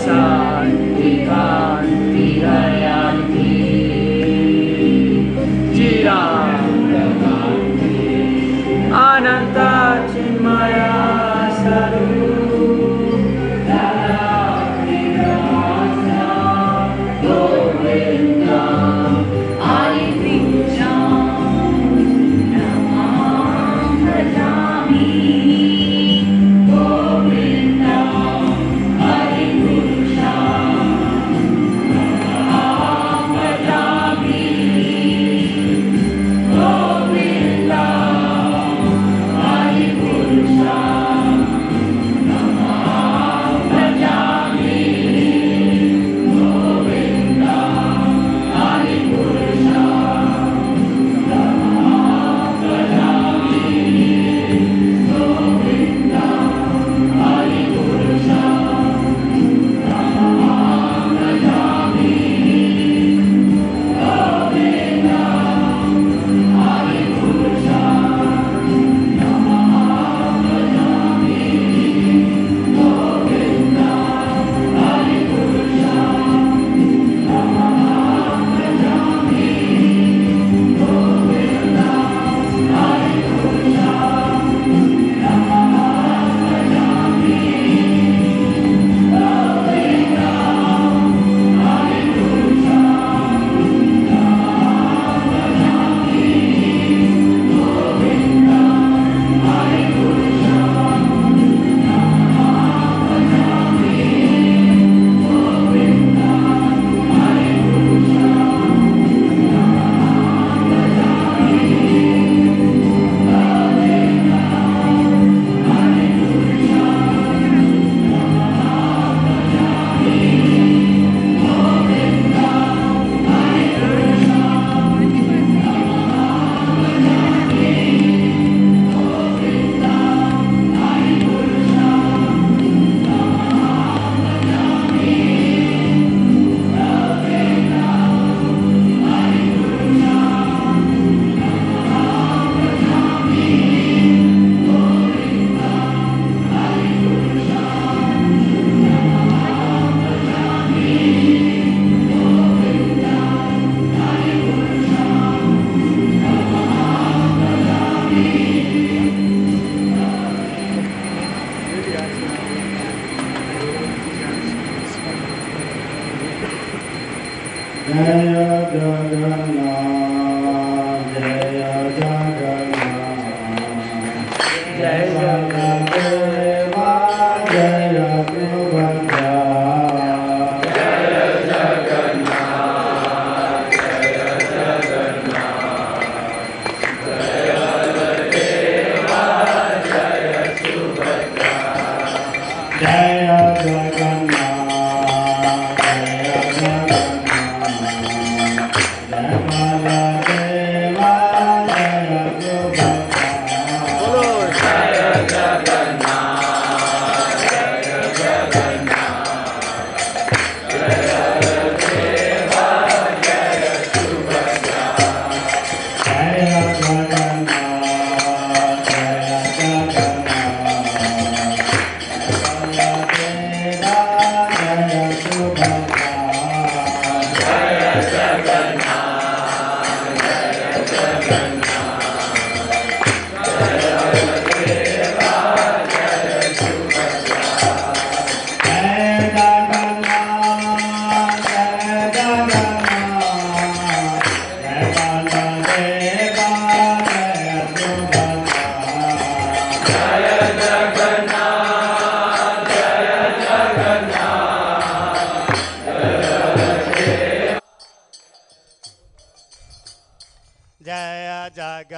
Shanti Kanti Hayanti Chiranga Kanti Ananta Chinmaya Saru Dada Vidasa Govinda Adi Puja Namam Bhajami Govinda Adi Puja Namam Bhajami Govinda Adi Puja Namam Bhajami Govinda Adi Puruષa Namam Bhajami Govinda Adi Puruષa Namam Bhajami Govinda Adi Puruષa Namam Bhajami Govinda Adi Puruષa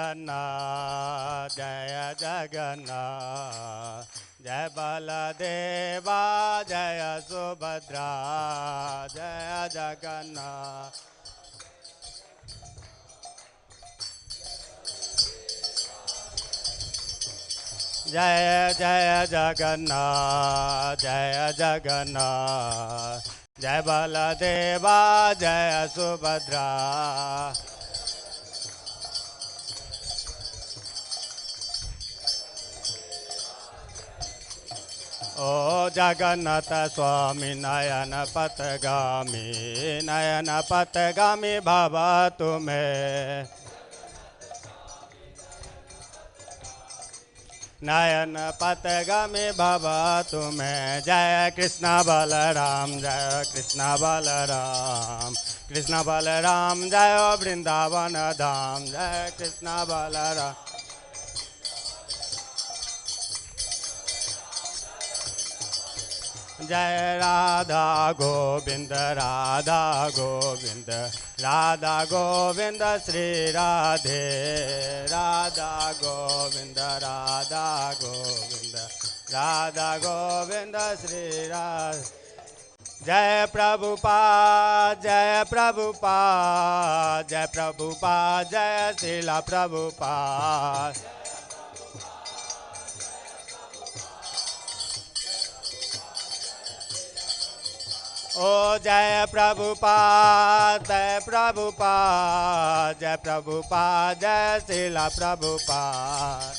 Jagannath, Jaya Jagannath, Jaya Baladeva, Jaya Subhadra, Jaya Jagannath. Jaya Jaya Jagannath, Jaya Jagannath, Jaya Baladeva, Jaya Subhadra. ओ जगन्नाथ स्वामी नयन पथगामी भवतु मे नयन पथगामी भवतु मे जय कृष्ण बलराम कृष्ण बलराम जय वृंदावन धाम जय कृष्ण बलराम जय राधा गोविंद श्री राधे राधा गोविंद श्री राधे जय प्रभुपाद जय श्रीला प्रभुपाद ओ जय प्रभुपाद जय श्रीला प्रभुपाद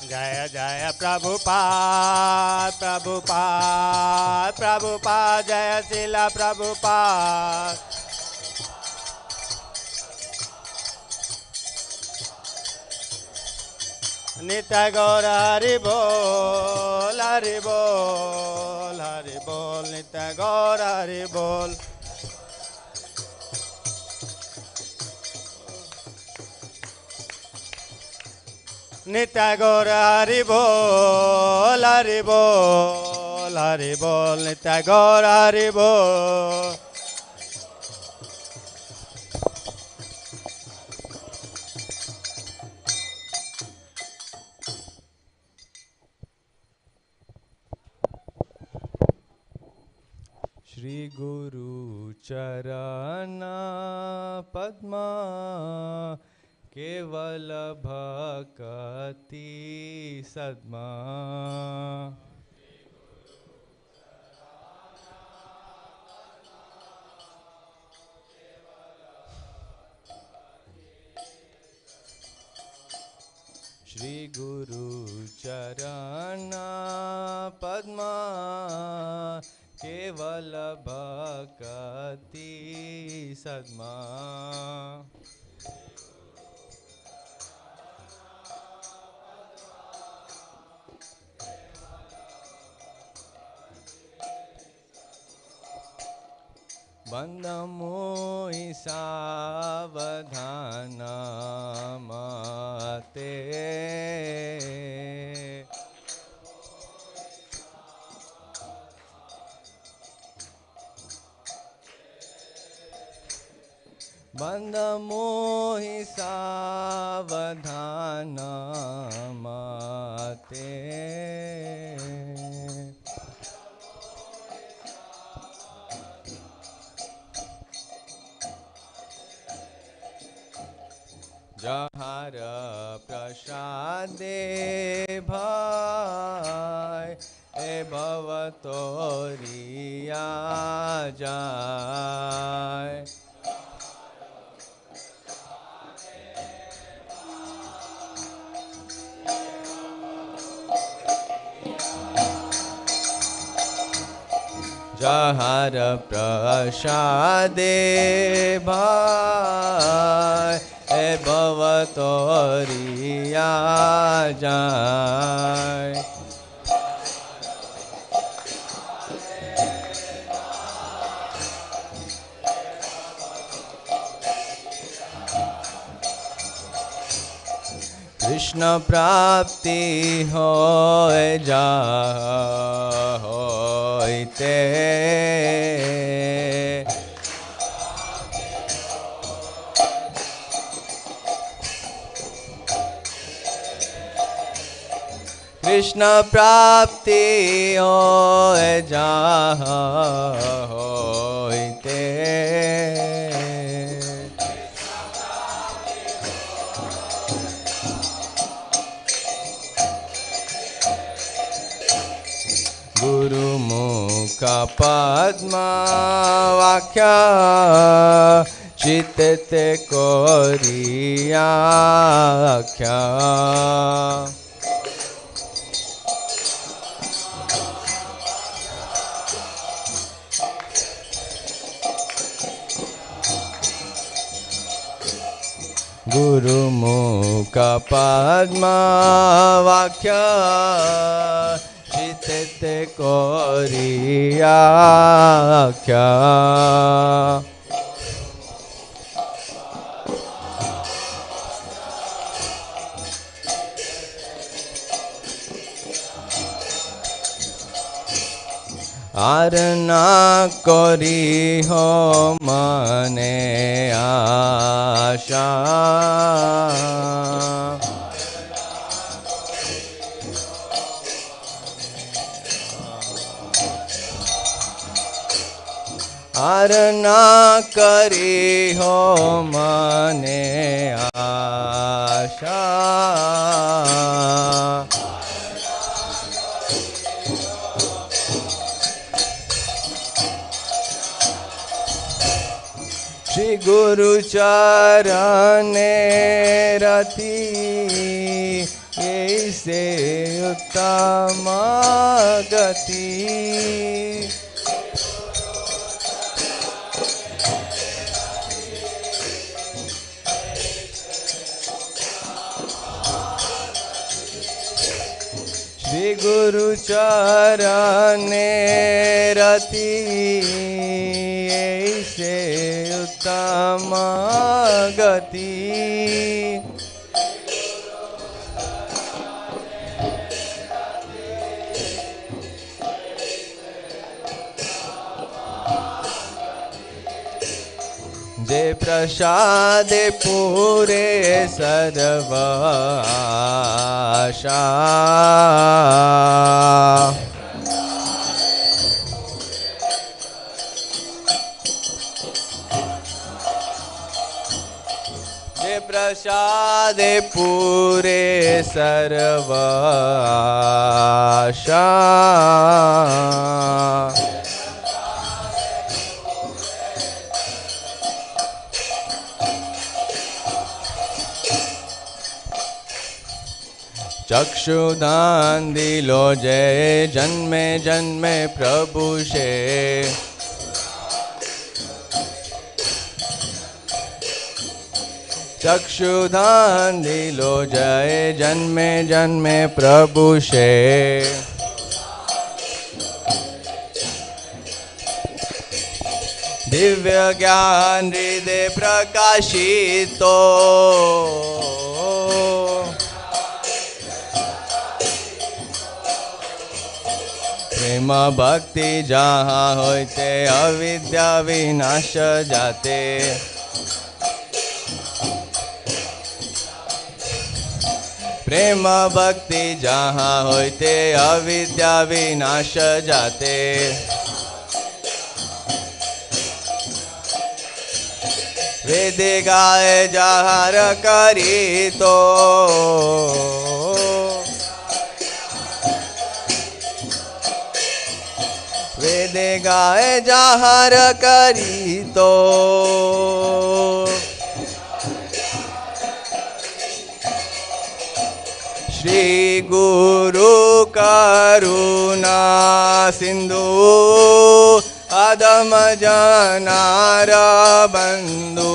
जय जय प्रभुपाद जय श्रीला प्रभुपाद नित्य गौर हरि बोल नित्य गौर हरि बोल नित्य गौर हरि बोल नित्य गौर हरि बोल श्री गुरु चरण पद्मा केवल भक्ति सद्मा श्री गुरु चरण पद्मा केवल भक्ति सद्मा बंद मोहि सावधान मते बंद मोहि सावधान मते जहार प्रसादे भाई ए भवतोरिया जाय जहार प्रसादे भाई ए भवतोरिया जाय कृष्ण प्राप्ति होय जा होइते कृष्ण प्राप्ति होय जहाँ होइते गुरुमुख पद्म वाक्य চিত্তে করিয়া আখ্যা Guru Mukha Padma Vakya Chitte Koriya Kya Arna Kori Ho Mane Asha Arna Kari Ho Mane Asha Shri Guru Charane Rati Aise Uttama Gati Shri Guru Charane Rati Aise Uttama Gati Je prasade pure sarva asha Je prasade pure sarva asha चक्षुदान दिलो जय जन्मे जन्मे प्रभु से चक्षुदान दिलो जय जन्मे जन्मे प्रभु से दिव्य ज्ञान हृदय प्रकाशितो प्रेम भक्ति जहाँ होते अविद्या विनाश जाते प्रेम भक्ति जहाँ होते अविद्या विनाश जाते वेद गाए जहार करी तो वेद गाए जहार करी तो श्री गुरु करुणा सिंधु अधम जनार बंधु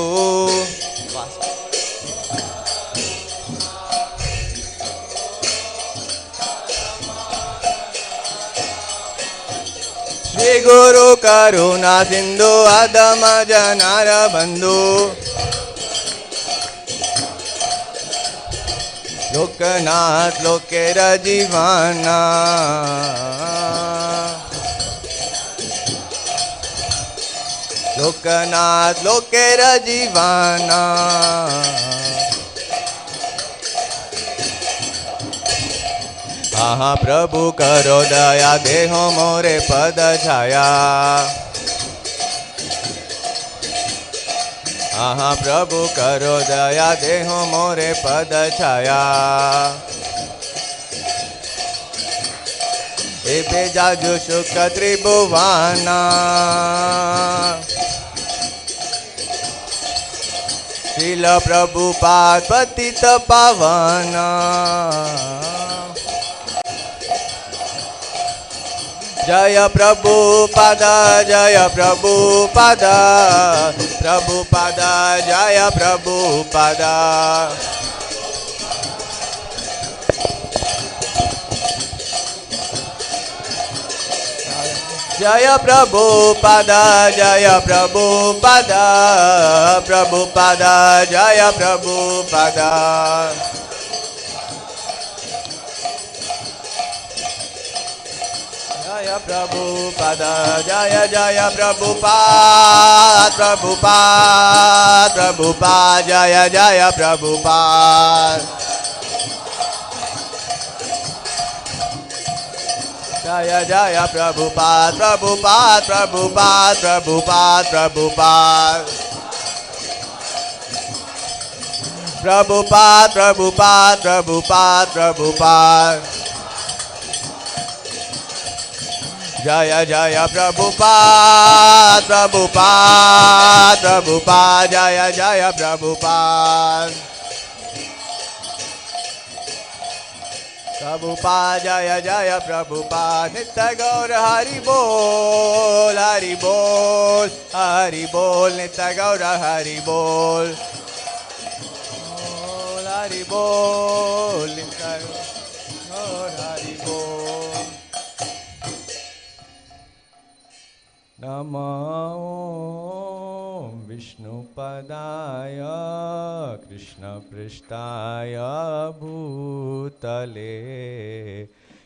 श्री गुरु करुणा सिंधु अधम जनार बंधु लोकनाथ लोकेर जीवाना लोकनाथ लोकेर जीवाना आहा प्रभु करो दया देहो मोरे पद छाया आहा प्रभु करो दया देहो मोरे पद छाया एबे जाजु सुख त्रिभुवाना Srila Prabhupada Patita Pavana. Jaya Prabhupada, Jaya Prabhupada, Prabhupada, Jaya Prabhupada. Jaya Prabhupada, Jaya Prabhupada, Prabhupada, Jaya Prabhupada. Jaya Prabhupada, Jaya Jaya Prabhupada, Prabhupada, Prabhupada, Jaya Jaya Prabhupada. Jaya Jaya Prabhupada, Prabhupada, Prabhupada, Prabhupada, Prabhupada. Prabhupada, Prabhupada, Prabhupada, Prabhupada. Jaya Jaya Prabhupada, Prabhupada, Prabhupada, Jaya Jaya Prabhupada. Prabhupada, Jaya Jaya Prabhupada. Nitya Gaura Hari Bol, Hari Bol, Hari Bol, Nitya Gaura Hari Bol. Hari Bol, Nitya Gaura Hari Bol. Namo Vishnupadaya Krishna Prishtaya Bhutale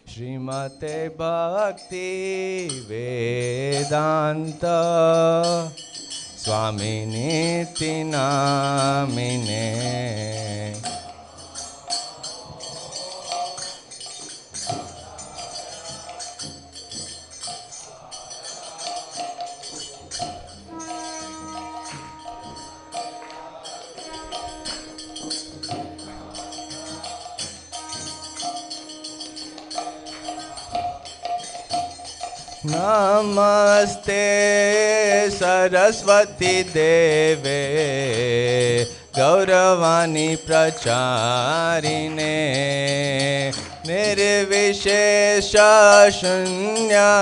Srimate Bhakti Vedanta Swamini Namine. Namaste Saraswati Deve Gauravani Pracharine Nirvishesha Shunyavadi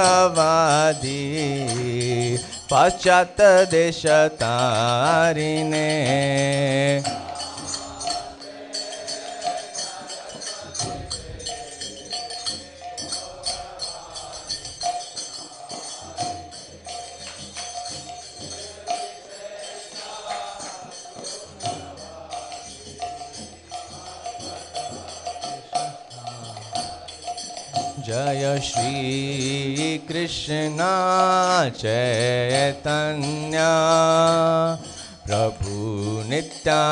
Paschata Deshatarine. Jaya Shri Krishna Chaitanya Prabhu Nityananda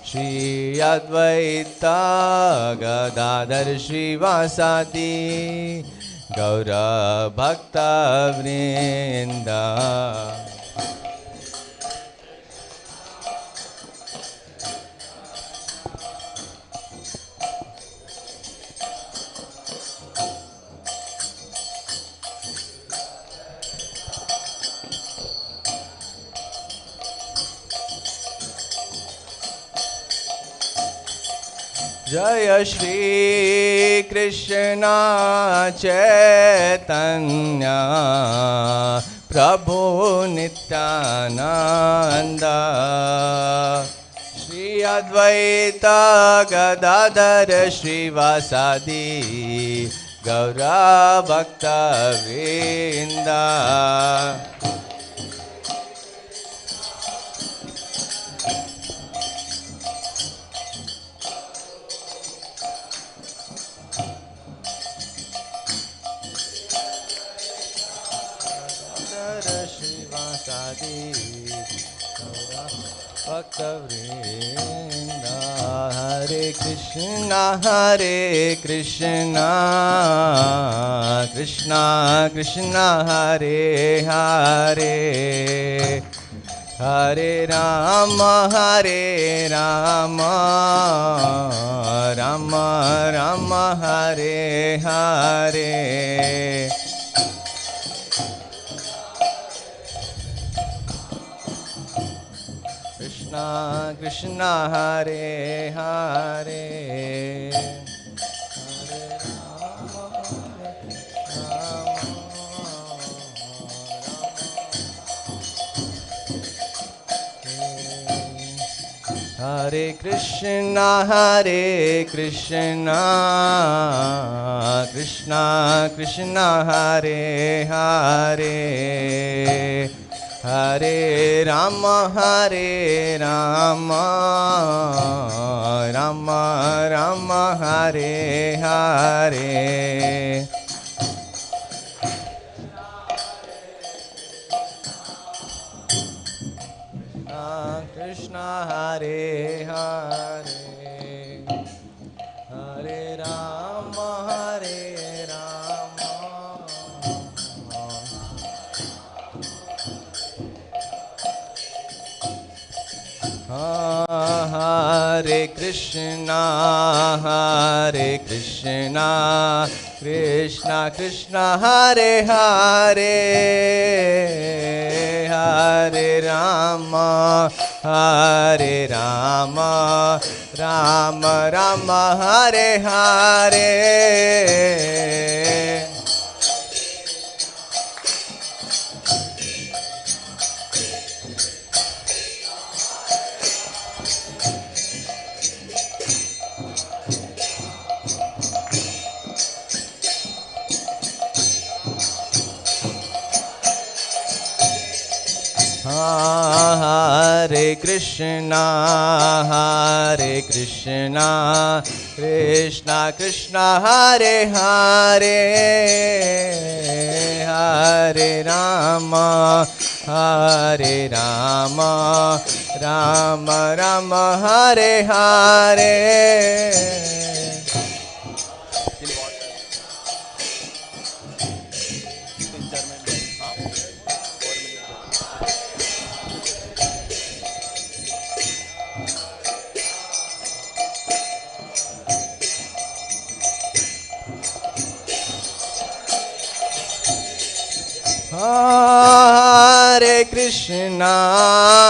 Shri Advaita Gadadhar Shrivasadi Gaura Bhakta Vrinda. Jaya Shri Krishna Chaitanya Prabhu Nityananda Shri Advaita Gadadhar Shrivasadi Gaura Bhakta Vrinda. Bhakta Vrinda. Hare Krishna, Hare Krishna, Krishna Krishna, Hare Hare, Hare Rama, Hare Rama, Rama Rama, Hare Hare. Krishna Hare Hare Hare Krishna Krishna Krishna Hare Hare Hare Rama Rama Rama Hare Hare Krishna Hare Hare Hare Rama Hare Krishna Krishna Krishna Hare Hare Hare Rama Rama Rama Hare Hare Hare Krishna Krishna Krishna Hare Hare Hare Rama Rama Rama Hare Hare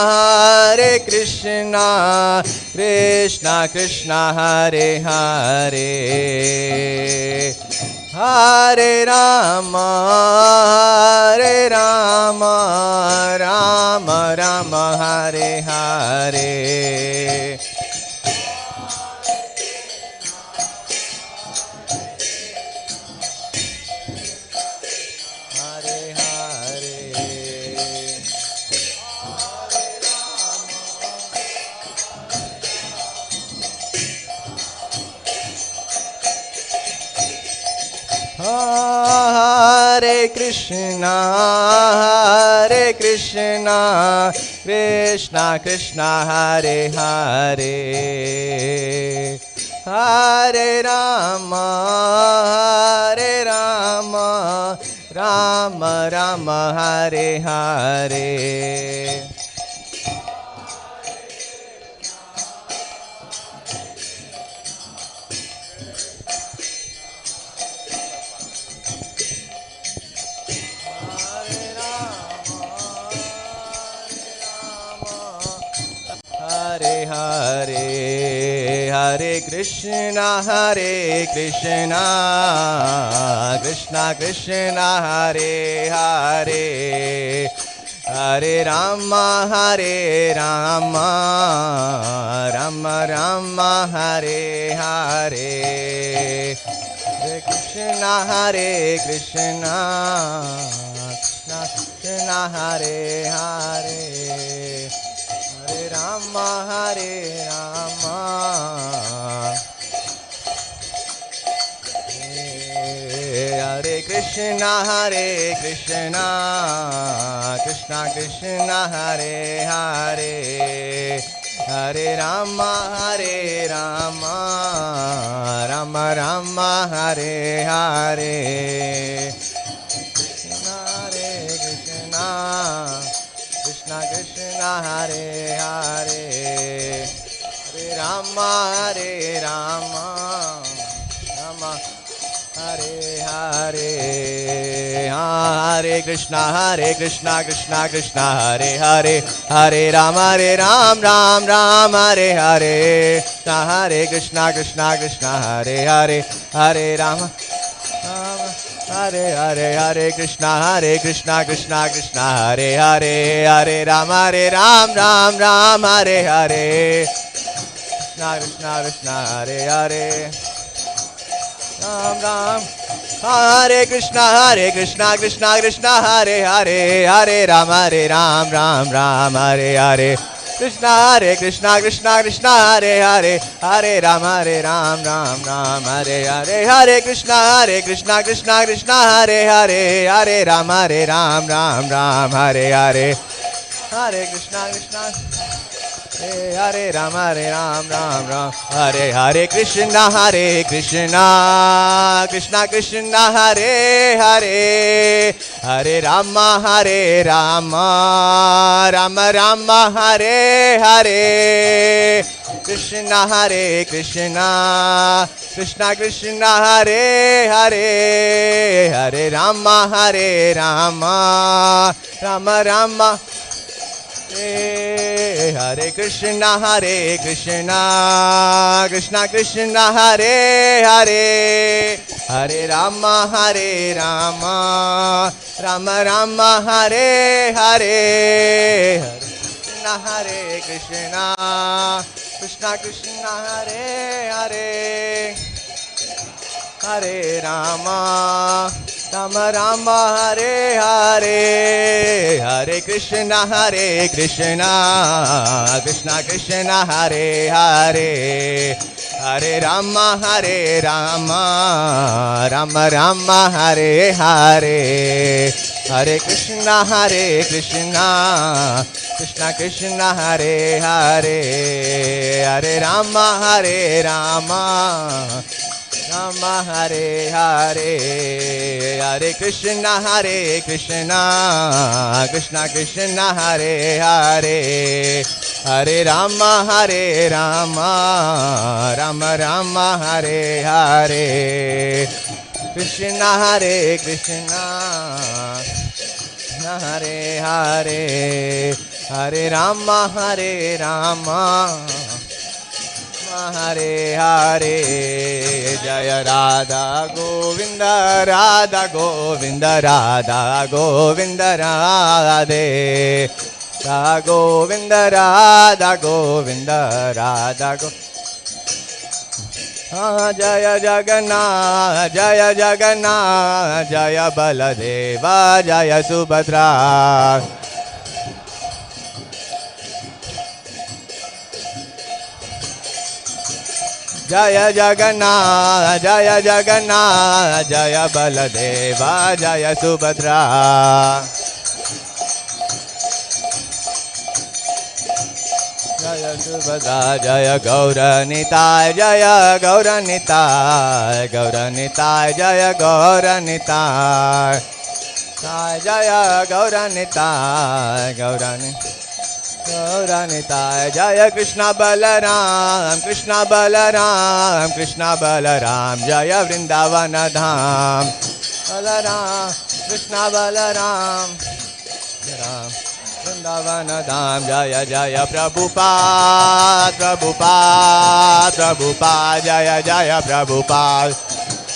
Hare Krishna Krishna Krishna Hare Hare Hare Rama Rama Rama Hare Hare Hare Krishna Krishna Krishna Hare Hare Hare Rama Rama Rama Hare Hare Hare Hare Hare Krishna Krishna Krishna Hare Hare Hare Rama Rama Rama Hare Hare Hare Krishna Krishna Krishna Hare Hare Hare Rama Hare Krishna Krishna Krishna Hare Hare Hare Rama Rama Rama Hare Hare Krishna Krishna Krishna Hare Hare Hare Rama Rama Rama Hare Hare Hare Krishna Krishna Krishna Hare Hare Hare Ram Ram Ram Hare Hare Hare Krishna Krishna Hare Hare Hare Rama Hare Hare Hare Krishna Krishna Krishna Hare Hare Hare Ram Ram Ram Hare Hare Krishna Krishna Hare Hare Ram Ram Hare Krishna Krishna Krishna Hare Hare Hare Ram Ram Ram Hare Hare Krishna Krishna Hare Hare Hare Ram Ram Ram Hare Hare Hare Krishna Krishna Hare Hare Hare Ram Ram Ram Hare Hare Hare Krishna Hare Ram Ram Ram Hare Hare Krishna Krishna Krishna Hare Hare Hare Rama Rama Hare Hare Krishna Krishna Hare Hare Hare Rama Rama Hare Krishna Krishna Hare Hare Hare Rama Rama Hare Hare Hare Krishna Krishna Hare Hare Hare Rama Rama Hare Hare Hare Krishna Krishna Hare Hare Hare Rama Rama Hare Hare Hare Krishna Krishna Hare Hare Hare Rama Rama Hare Hare Hare Krishna Krishna Hare Hare Hare Rama Rama Hare Hare Krishna Krishna Hare Hare Hare Rama Hare Hare Jaya Radha Govinda Radha Govinda Radha Govinda Radhe Radha Govinda Radha Govinda Radha Jaya Jagannath Jaya Jagannath Jaya Baladeva Jaya Subhadra Jaya Jagannath Jaya Jagannath Jaya Baladeva Jaya Subhadra Jaya Subhadra Jaya Gauranitai Jaya Gauranitai Gauranitai Jaya Gauranitai Jaya Gauranitai Gauranitai Gauranitai Jaya Krishna Balaram Krishna Balaram Krishna Balaram Jaya Vrindavana Dham Balaram Krishna Balaram Ram Vrindavana Dham Jaya Jaya Prabhupada Prabhupada Prabhupada Jaya Jaya Prabhupada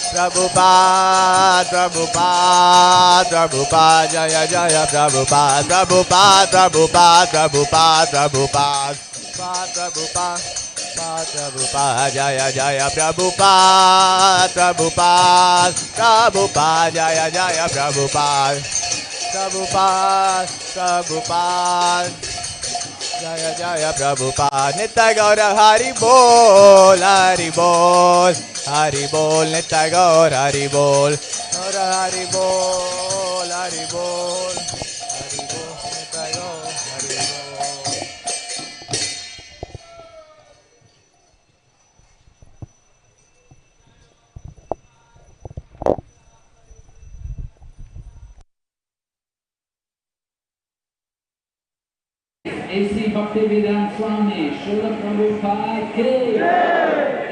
Prabhupada Prabhupada Prabhupada Jaya Jaya Prabhupada Prabhupada Prabhupada Prabhupada Prabhupada Prabhupada Prabhupada Jaya Jaya Prabhupada Prabhupada Prabhupada Jaya Jaya Prabhupada Prabhupada Prabhupada Jaya Jaya Prabhupada Nitya Gaura Hari Bol Hari Bol Hari Bol Nitya Gaura Hari Bol Hari Bol Hari Bol Hari Bol Nitya Gaura Hari Bol. A.C. Bhaktivedanta Swami, Srila Prabhupada ki,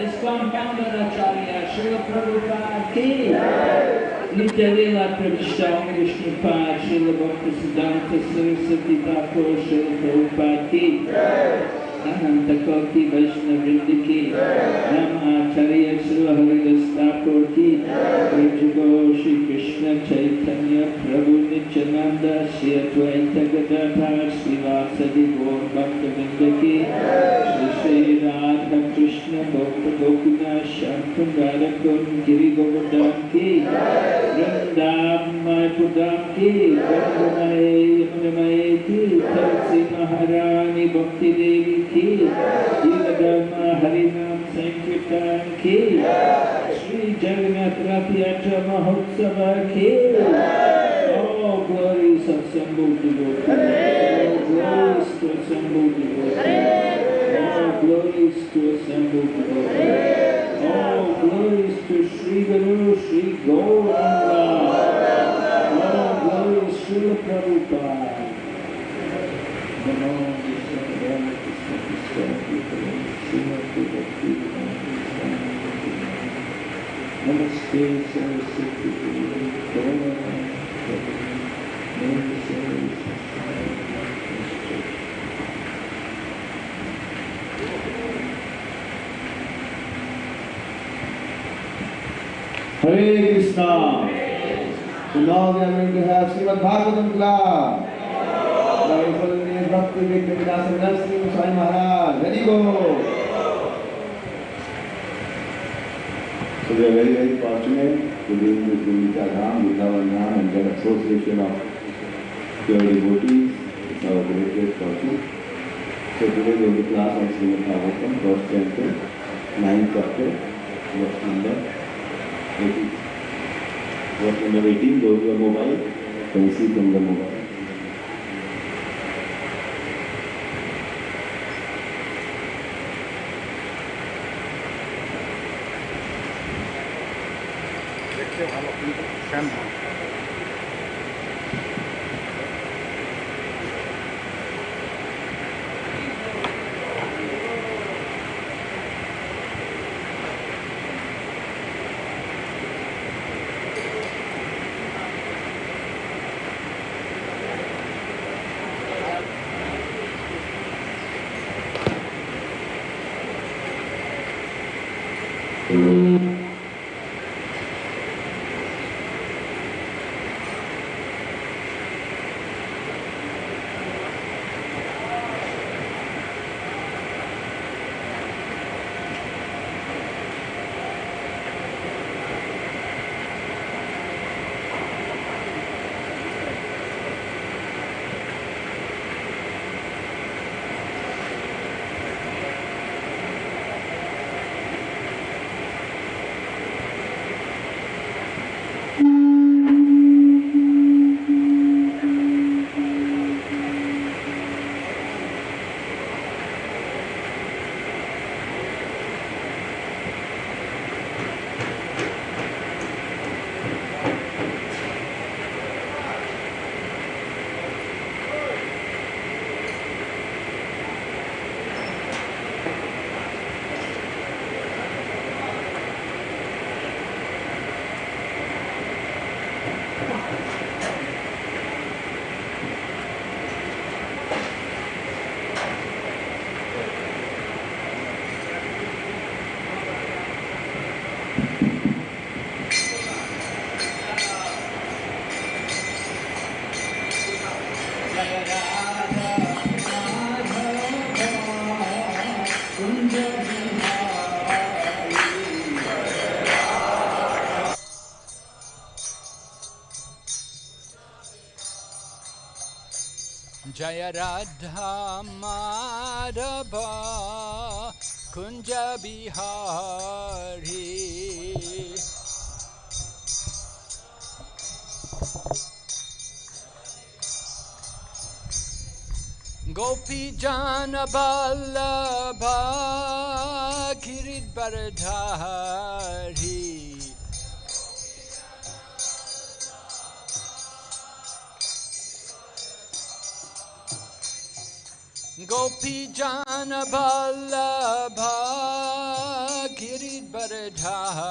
ISKCON founder Acharya, Srila Prabhupada ki, Nitya Lila Prabhupada Vishnupad Srila Bhaktisiddhanta Saraswati Thakur Srila Prabhupada ki Ananta Koti Vaishnava Vrinda ki Rama Acharya Srila Haridas Thakur ki Prajugo Shri Krishna Chaitanya Prabhu Nityananda Shri Advaita Gadadhar Srivasadi Gaur Bhakta ki Shri Shri Radha Krishna Bhakta Gopina Shantam Radhakun Giri Govardhan ki Vrindam Mayapudam ki Vandamaye Yamunamaye ki Tulsi Maharani Bhakti Devi ki Yiladama Harinam Sankirtan ki Sri Jagannath Rathayatra Mahotsava ki all glories of assembled devotees, all glories to assembled devotees, all glories to assembled devotees, all glories to Sri Guru, Sri Gauranga, all glories to Srila Prabhupada. Namaste Saraswati Hare Krishna. So now we are going to have Srimad Bhagavatam class. Now we follow the Bhakti Vedanta Narasimha Swami Maharaj. Ready go. So we are very, very fortunate to be in this Gundica Dham, Vrindavan Dham, and get association of pure devotees. It's our great, great fortune. So today we have the class on Srimad Bhagavatam, first chapter, 9th chapter, verse number 18. Verse number 18, those who are mobile can see from the mobile. Jaya Radha Madhava Kunja Bihari Gopi Jana Vallabha Girid Baradhari Gopi Jana Vallabha Girid Baradhari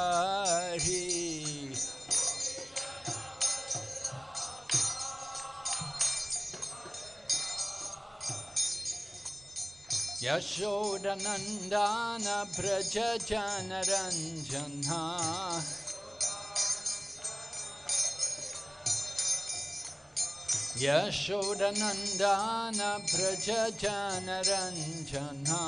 Yashodanandana Braja Janaranjana Yashodanandana Braja Janaranjana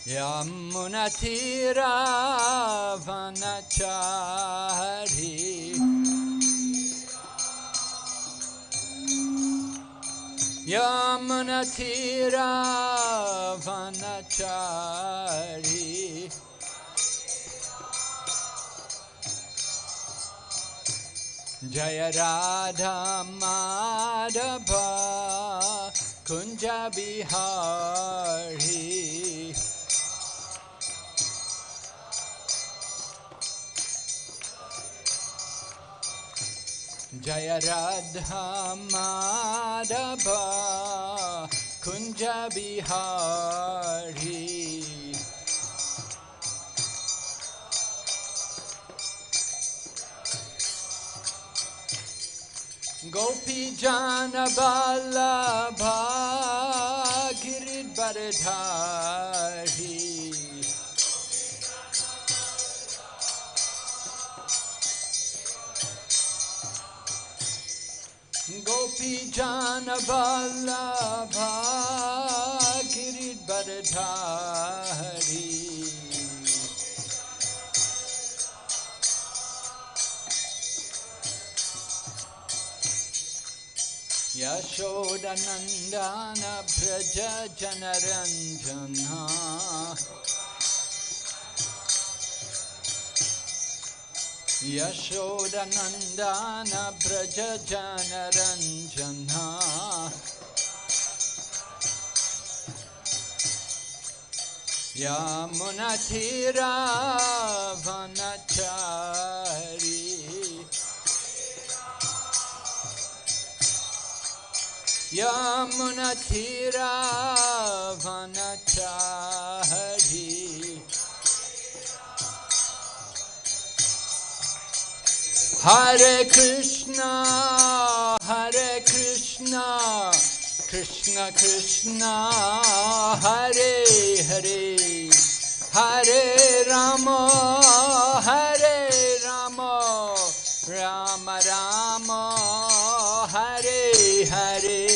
Yamunatira Vanachari Yamunatira Vanachari Jaya Radha Madhava Kunja Bihari Jaya Radha Madhava Kunja Bihari Gopi Jana Vallabha Giridharidhari Gopi Jana Vallabha Giridharidhari Yashodanandana Braja Janaranjana Yashodanandana Braja Janaranjana Yamunatira Vanachari Yamunatira Vanachari Hare Krishna Krishna Krishna Hare Hare Hare Rama Rama Rama Hare Hare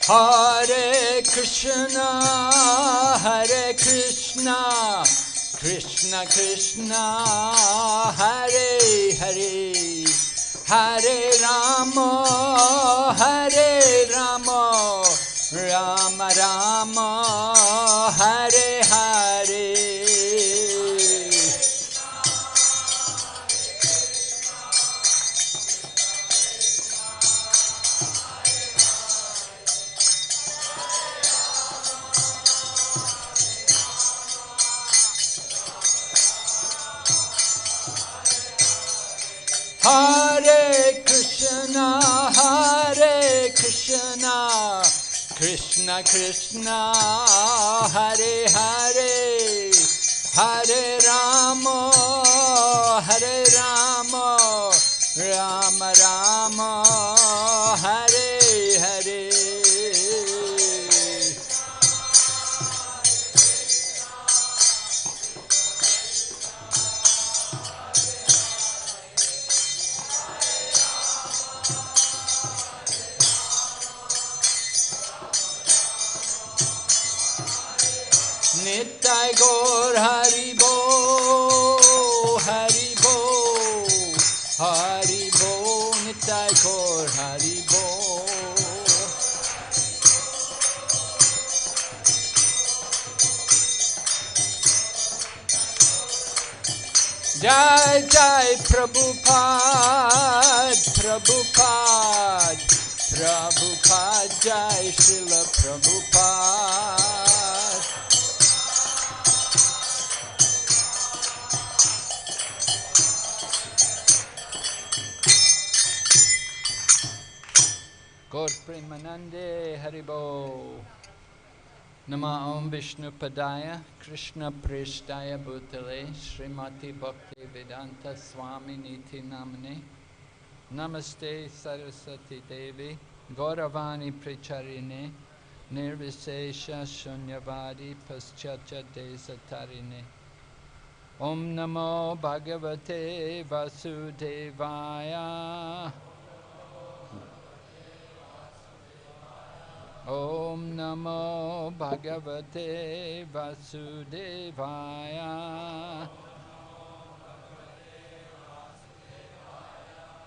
Hare Krishna Krishna Krishna Hare Hare Hare Rama Rama Rama Hare Hare Hare Krishna Krishna Krishna Hare Hare Hare Rama Rama Rama Hare Hare Nitai Gaur Hari Bo Nitai Gaur Hari Bo Jai Jai Prabhupada Jai Srila Prabhupada Gaur Premanande Haribo. Nama Om Vishnu Padaya Krishna Preshtaya Bhutale Srimati Bhakti Vedanta Swami Niti Namane Namaste Saraswati Devi Gauravani Pracharine Nirvisesha Shunyavadi Paschacha Desatarine Om Namo Bhagavate Vasudevaya Om Namo Bhagavate Vasudevaya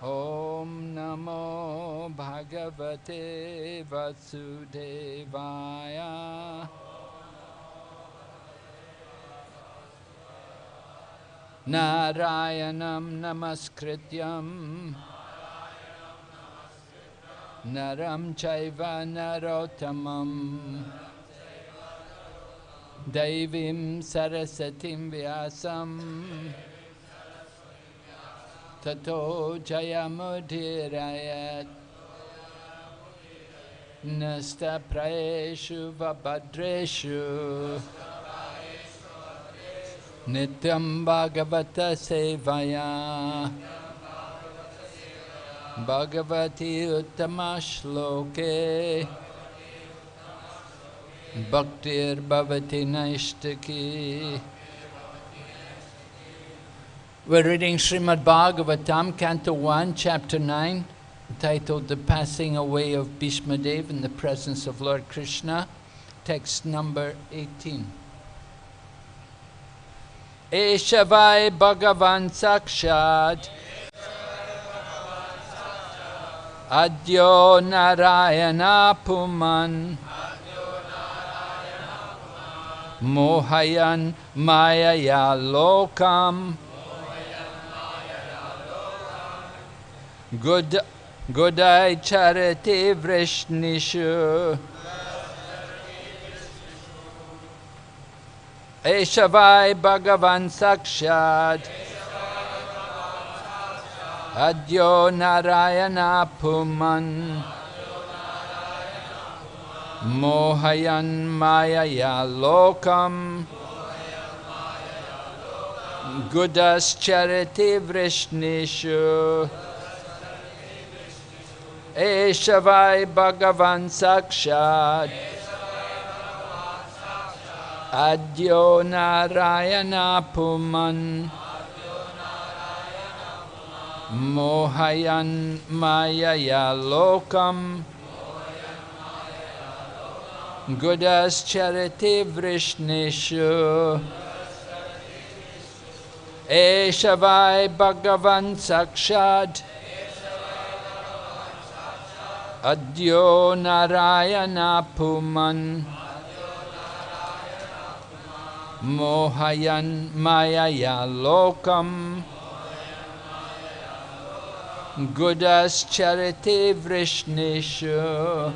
Om Namo Bhagavate Vasudevaya Narayanam Namaskrityam Naram Chaiva Narottamam Daivim Sarasatim Vyasam Tato Jayamudirayat Nasta Praeshu Vabhadreshu Nityam Bhagavata Sevaya Bhagavati Uttama Shloke Bhaktir Bhavati Naishtaki. We're reading Srimad Bhagavatam, Canto 1, Chapter 9, titled The Passing Away of Bhishma Dev in the Presence of Lord Krishna, text number 18. Eshavai Bhagavan Sakshat Adyo Narayana Puman Mohayan Mayaya Lokam Godai Charati Vrishnishu Eshavai Bhagavan Sakshat Adyo Narayana Puman Mohayan Mayaya Lokam Gudas Chariti Vrishnishu Eshavai Bhagavan Sakshat Adyo Narayana Puman Mohayan Mayaya Lokam Gudas Chariti Vrishnishu Eshavai Bhagavan Sakshat Adyo Narayana Puman Mohayan Mayaya Lokam Gudas Chariti Vrishnishu.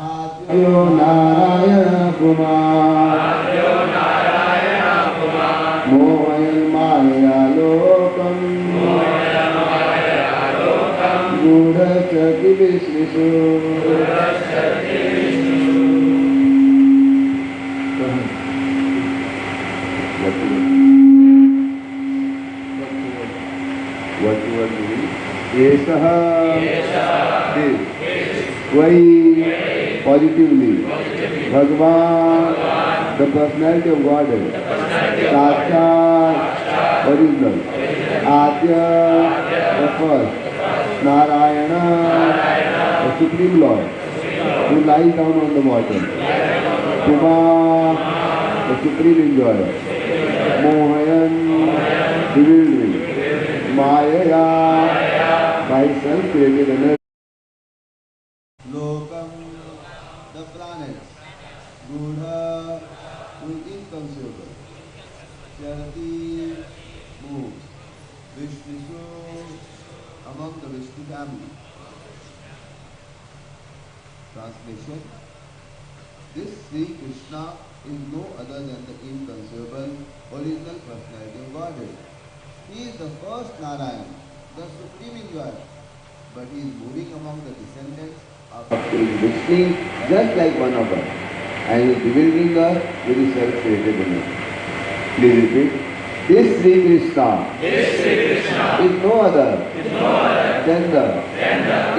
Adyo Narayana Kumar Mohayan Maya Lokam Gudachati Vishnishu. What you are doing? Yesaha this. Why positively? Bhagavan the personality of Godhead. Sakshat, original. Adya, the first. Narayana, the Supreme Lord, who lies down on the bottom. Kuma, the Supreme Enjoyer. Mohayan, bewildering. Maya, by self-created energy. Lokam, the planets. Buddha, who is inconceivable. Charati, moves. Vishnu, among the Vishnu family. Translation. This Sri Krishna is no other than the inconceivable original personality of Godhead. He is the first Narayan, the supreme enjoyer, but he is moving among the descendants of Vishnu just like one of us, and is bewildering us with his self-created energy. Please repeat. This Sri Krishna is no other than the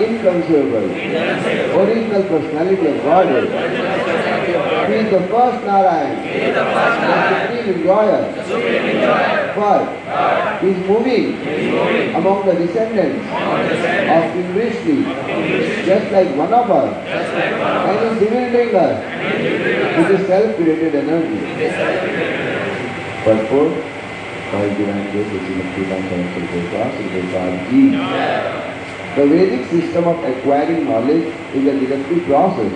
inconceivable original personality of Godhead. He is the first Narayan, the supreme enjoyer. But he is moving among the descendants of King Vishnu, just like one of us, and is bewildering us with his self-created energy. Purport by Divine Grace, Srila Prabhupada. The Vedic system of acquiring knowledge is a deductive process.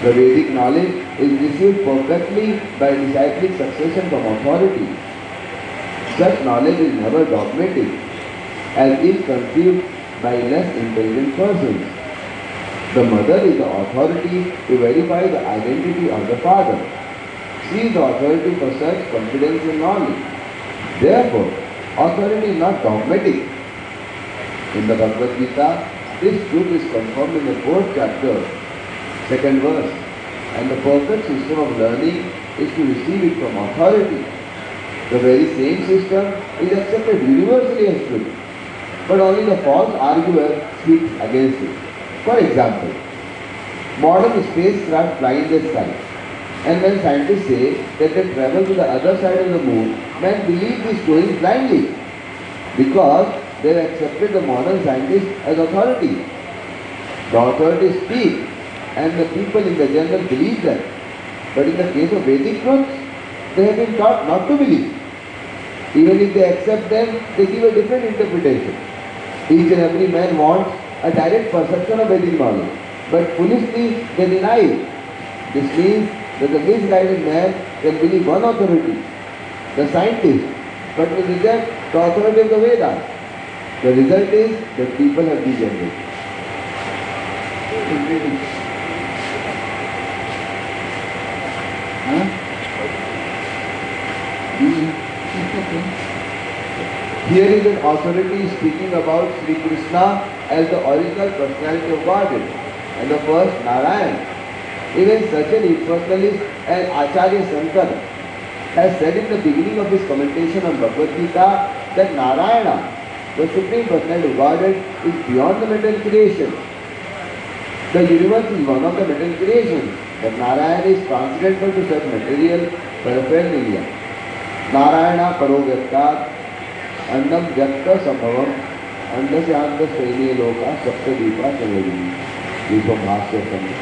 The Vedic knowledge is received perfectly by disciplic succession from authority. Such knowledge is never dogmatic, as is conceived by less intelligent persons. The mother is the authority to verify the identity of the father. She is the authority for such confidence in knowledge. Therefore, authority is not dogmatic. In the Bhagavad Gita, this truth is confirmed in the 4th chapter, 2nd verse. And the perfect system of learning is to receive it from authority. The very same system is accepted universally as truth, but only the false arguer speaks against it. For example, modern spacecraft fly in the sky, and when scientists say that they travel to the other side of the moon, men believe these stories blindly because they have accepted the modern scientists as authority. The authorities speak and the people in the general believe them. But in the case of Vedic truths, they have been taught not to believe. Even if they accept them, they give a different interpretation. Each and every man wants a direct perception of Vedic knowledge, but foolishly they deny it. This means that the misguided man can believe one authority, the scientist, but will reject the authority of the Vedas. The result is that people have degenerated. Here is an authority speaking about Sri Krishna as the original personality of Godhead and the first Narayan. Even such an impersonalist as Acharya Shankara has said in the beginning of his commentation on Bhagavad Gita that Narayana, the Supreme Personality of Godhead, is beyond the material creation. The universe is one of the material creations, but Narayana is transcendental to such material paraphernalia. Narayana Paro Vyaktat Andam Vyakta Sambhavam Andasya Sreni Loka Saptadipa Chavadini. This is from Bhashya Sangha.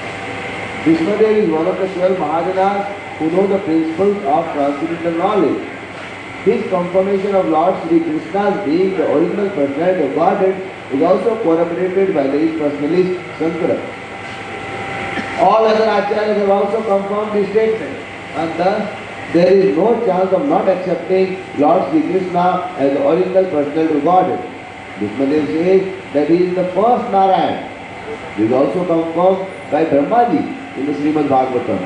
Vishmadev is one of the 12 Mahajanas who know the principles of transcendental knowledge. His confirmation of Lord Sri Krishna's being the original personality of Godhead is also corroborated by the impersonalist Shankara. All other acharyas have also confirmed this statement, and thus there is no chance of not accepting Lord Sri Krishna as the original personality of Godhead. Vishmadev says that he is the first Narayan. This is also confirmed by Brahmaji in the Srimad Bhagavatam,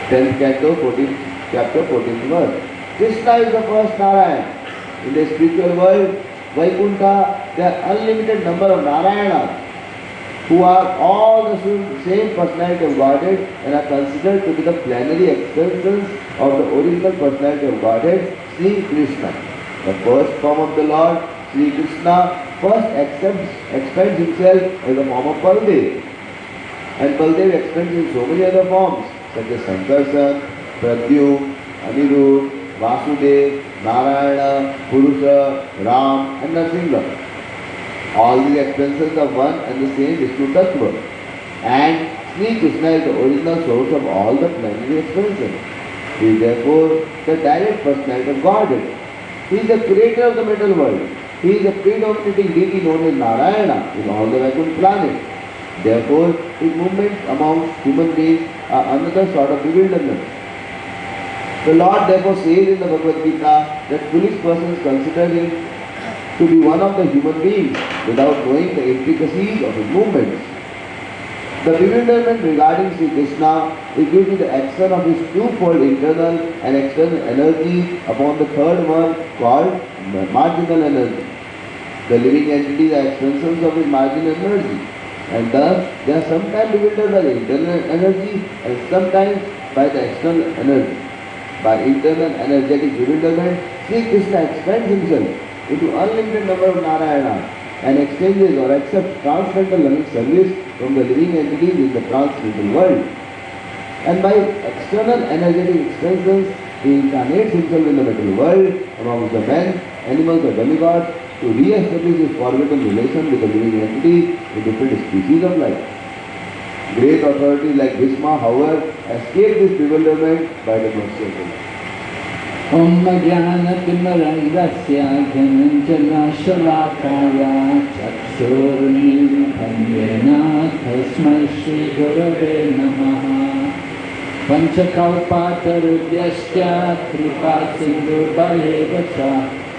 10th canto, 14th chapter, 14th verse. Krishna is the first Narayan. In the spiritual world, Vaikuntha, there are unlimited number of Narayanas who are all the same personality of Godhead and are considered to be the plenary expressions of the original personality of Godhead, Sri Krishna. The first form of the Lord, Sri Krishna, first expends himself as the form of Baldev. And Baldev expends in so many other forms, such as Sankarshan, Pradyum, Anirudh, Vasudev, Narayana, Purusha, Ram and Nrsimha. All these expressions of one and the same Vishnu Tattva. And Sri Krishna is the original source of all the planetary expressions. He is therefore the direct personality of Godhead. He is the creator of the material world. He is the predominating deity known as Narayana in all the Vaikuntha planets. Therefore, his movements amongst human beings are another sort of bewilderment. The Lord therefore says in the Bhagavad Gita that foolish persons consider him to be one of the human beings without knowing the intricacies of his movements. The bewilderment regarding Sri Krishna is due to the action of his twofold internal and external energy upon the third one called marginal energy. The living entities are extensions of his marginal energy, and thus they are sometimes bewildered by the internal energy and sometimes by the external energy. By internal energetic bewilderment, Sri Krishna expands himself into unlimited number of Narayana and exchanges or accepts transcendental loving service from the living entities in the transcendental world. And by external energetic extensions, he incarnates himself in the material world amongst the men, animals or demigods to re-establish his forbidden relation with the living entities in different species of life. Great authorities like Bhishma, however, escape this bewilderment by the mercy of God. Om Jnana Timarandasya Dhananjana Shalakaya Chakshurmilbhandena Tasmai Shri Gurave Namaha Panchakalpatarubhyasya Kripa Sindhu Balevacha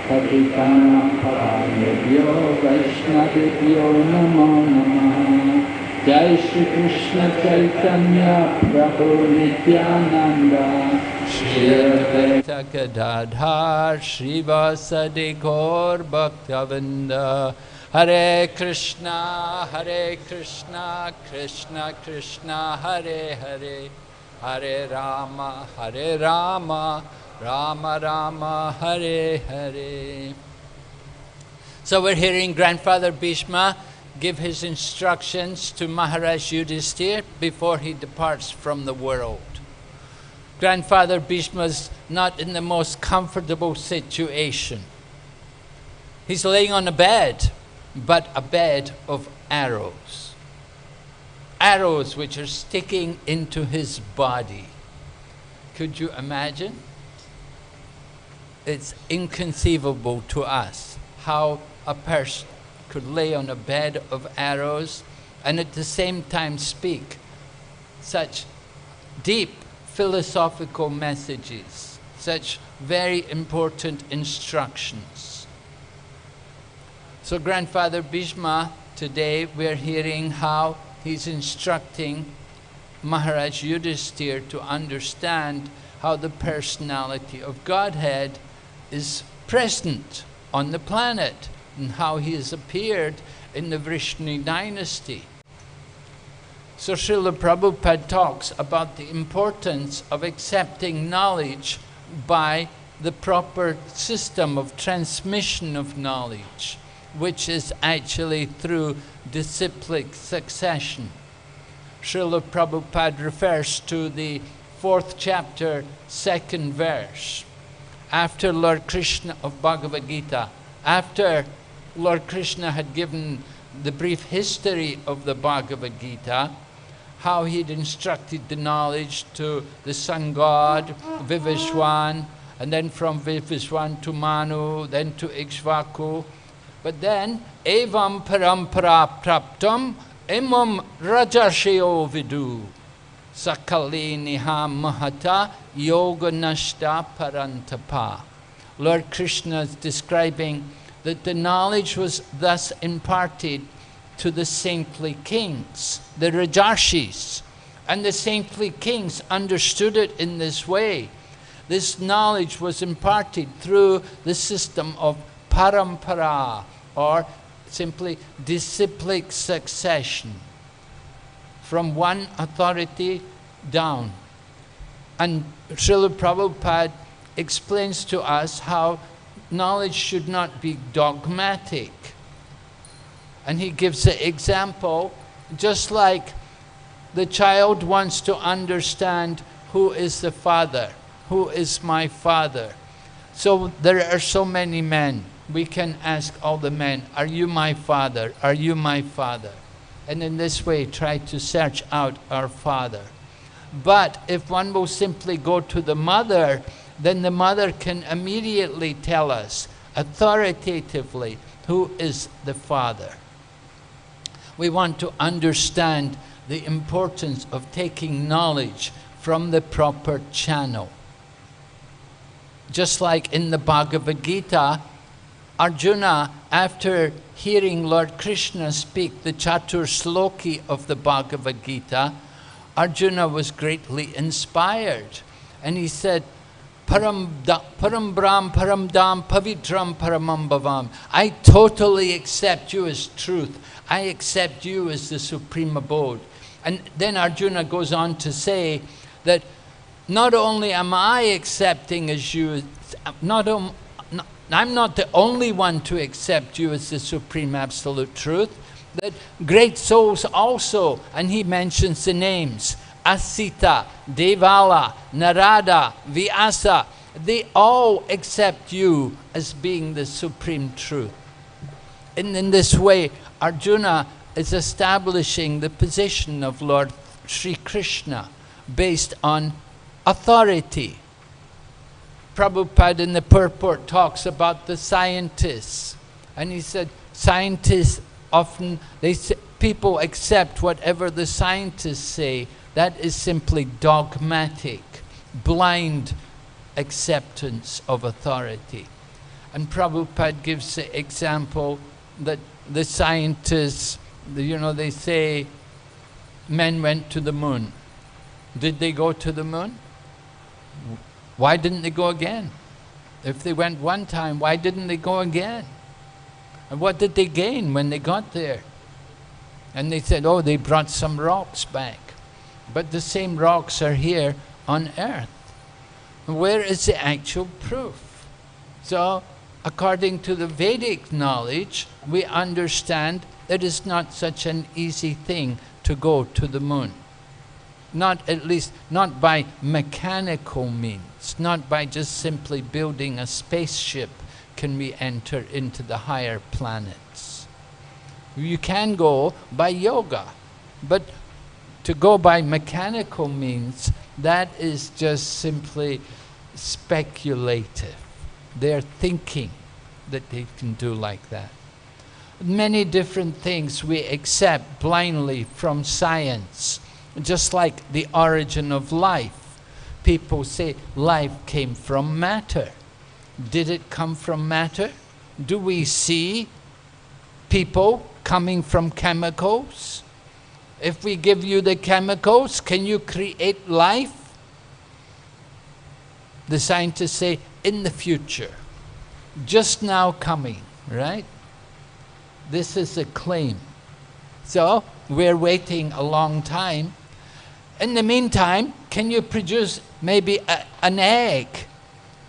Patitanam Pavanebhyo Vaishnavibhyo Namo Namaha Jai Shri Krishna Chaitanya Prabhu Nityananda Shri Advaita Gadadhar Srivasadi Gaur Bhaktavinda Hare Krishna Krishna Krishna Hare Hare Hare Rama Rama Rama Hare Hare. So we're hearing Grandfather Bhishma give his instructions to Maharaj Yudhisthira before he departs from the world. Grandfather Bhishma is not in the most comfortable situation. He's laying on a bed, but a bed of arrows. Arrows which are sticking into his body. Could you imagine? It's inconceivable to us how a person could lay on a bed of arrows and at the same time speak such deep philosophical messages, such very important instructions. So Grandfather Bhishma, today we're hearing how he's instructing Maharaj Yudhisthira to understand how the personality of Godhead is present on the planet and how he has appeared in the Vrishni dynasty. So Srila Prabhupada talks about the importance of accepting knowledge by the proper system of transmission of knowledge, which is actually through disciplic succession. Srila Prabhupada refers to the 4th chapter, 2nd verse. After Lord Krishna of Bhagavad Gita, after Lord Krishna had given the brief history of the Bhagavad Gita, how he'd instructed the knowledge to the sun god, Vivishwan, and then from Vivishwan to Manu, then to Ikshvaku. But then, evam parampara praptam imam rajarshio vidu sakali niha mahata yoga nashta parantapa. Lord Krishna is describing that the knowledge was thus imparted to the saintly kings, the Rajarshis. And the saintly kings understood it in this way. This knowledge was imparted through the system of parampara, or simply disciplic succession, from one authority down. And Srila Prabhupada explains to us how knowledge should not be dogmatic. And he gives the example, just like the child wants to understand who is the Father? Who is my Father? So there are so many men. We can ask all the men, are you my Father? Are you my Father? And in this way try to search out our Father. But if one will simply go to the mother, then the mother can immediately tell us, authoritatively, who is the Father. We want to understand the importance of taking knowledge from the proper channel. Just like in the Bhagavad Gita, Arjuna, after hearing Lord Krishna speak the Chatur Sloki of the Bhagavad Gita, Arjuna was greatly inspired. And he said, Param Brahm, Param Dham, Pavitram, Paramam Bhavam. I totally accept you as truth. I accept you as the supreme abode. And then Arjuna goes on to say that not only am I accepting as you, I'm not the only one to accept you as the supreme absolute truth, that great souls also, and he mentions the names, Asita, Devala, Narada, Vyasa, they all accept you as being the supreme truth. And in this way, Arjuna is establishing the position of Lord Sri Krishna based on authority. Prabhupada in the purport talks about the scientists. And he said, scientists often, people accept whatever the scientists say. That is simply dogmatic, blind acceptance of authority. And Prabhupada gives the example that the scientists, they say men went to the moon. Did they go to the moon? Why didn't they go again? If they went one time, why didn't they go again? And what did they gain when they got there? And they said, oh, they brought some rocks back. But the same rocks are here on earth. Where is the actual proof? So, according to the Vedic knowledge, we understand that it's not such an easy thing to go to the moon. At least not by mechanical means, not by just simply building a spaceship can we enter into the higher planets. You can go by yoga, but to go by mechanical means, that is just simply speculative. They're thinking that they can do like that. Many different things we accept blindly from science. Just like the origin of life. People say life came from matter. Did it come from matter? Do we see people coming from chemicals? If we give you the chemicals, can you create life? The scientists say, in the future. Just now coming, right? This is a claim. So, we're waiting a long time. In the meantime, can you produce maybe an egg?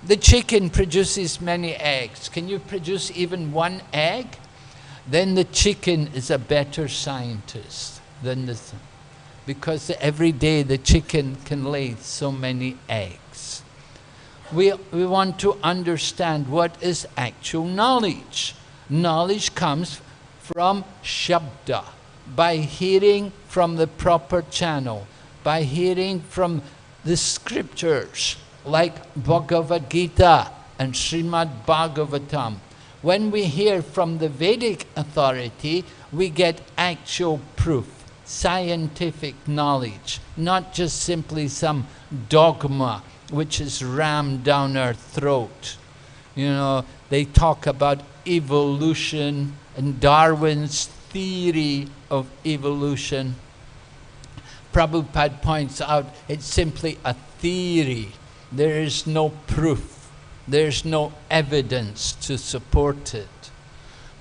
The chicken produces many eggs. Can you produce even one egg? Then the chicken is a better scientist than the... Because every day the chicken can lay so many eggs. We want to understand what is actual knowledge. Knowledge comes from Shabda, by hearing from the proper channel. By hearing from the scriptures like Bhagavad Gita and Srimad Bhagavatam. When we hear from the Vedic authority, we get actual proof, scientific knowledge, not just simply some dogma which is rammed down our throat. They talk about evolution and Darwin's theory of evolution. Prabhupada points out it's simply a theory. There is no proof. There's no evidence to support it.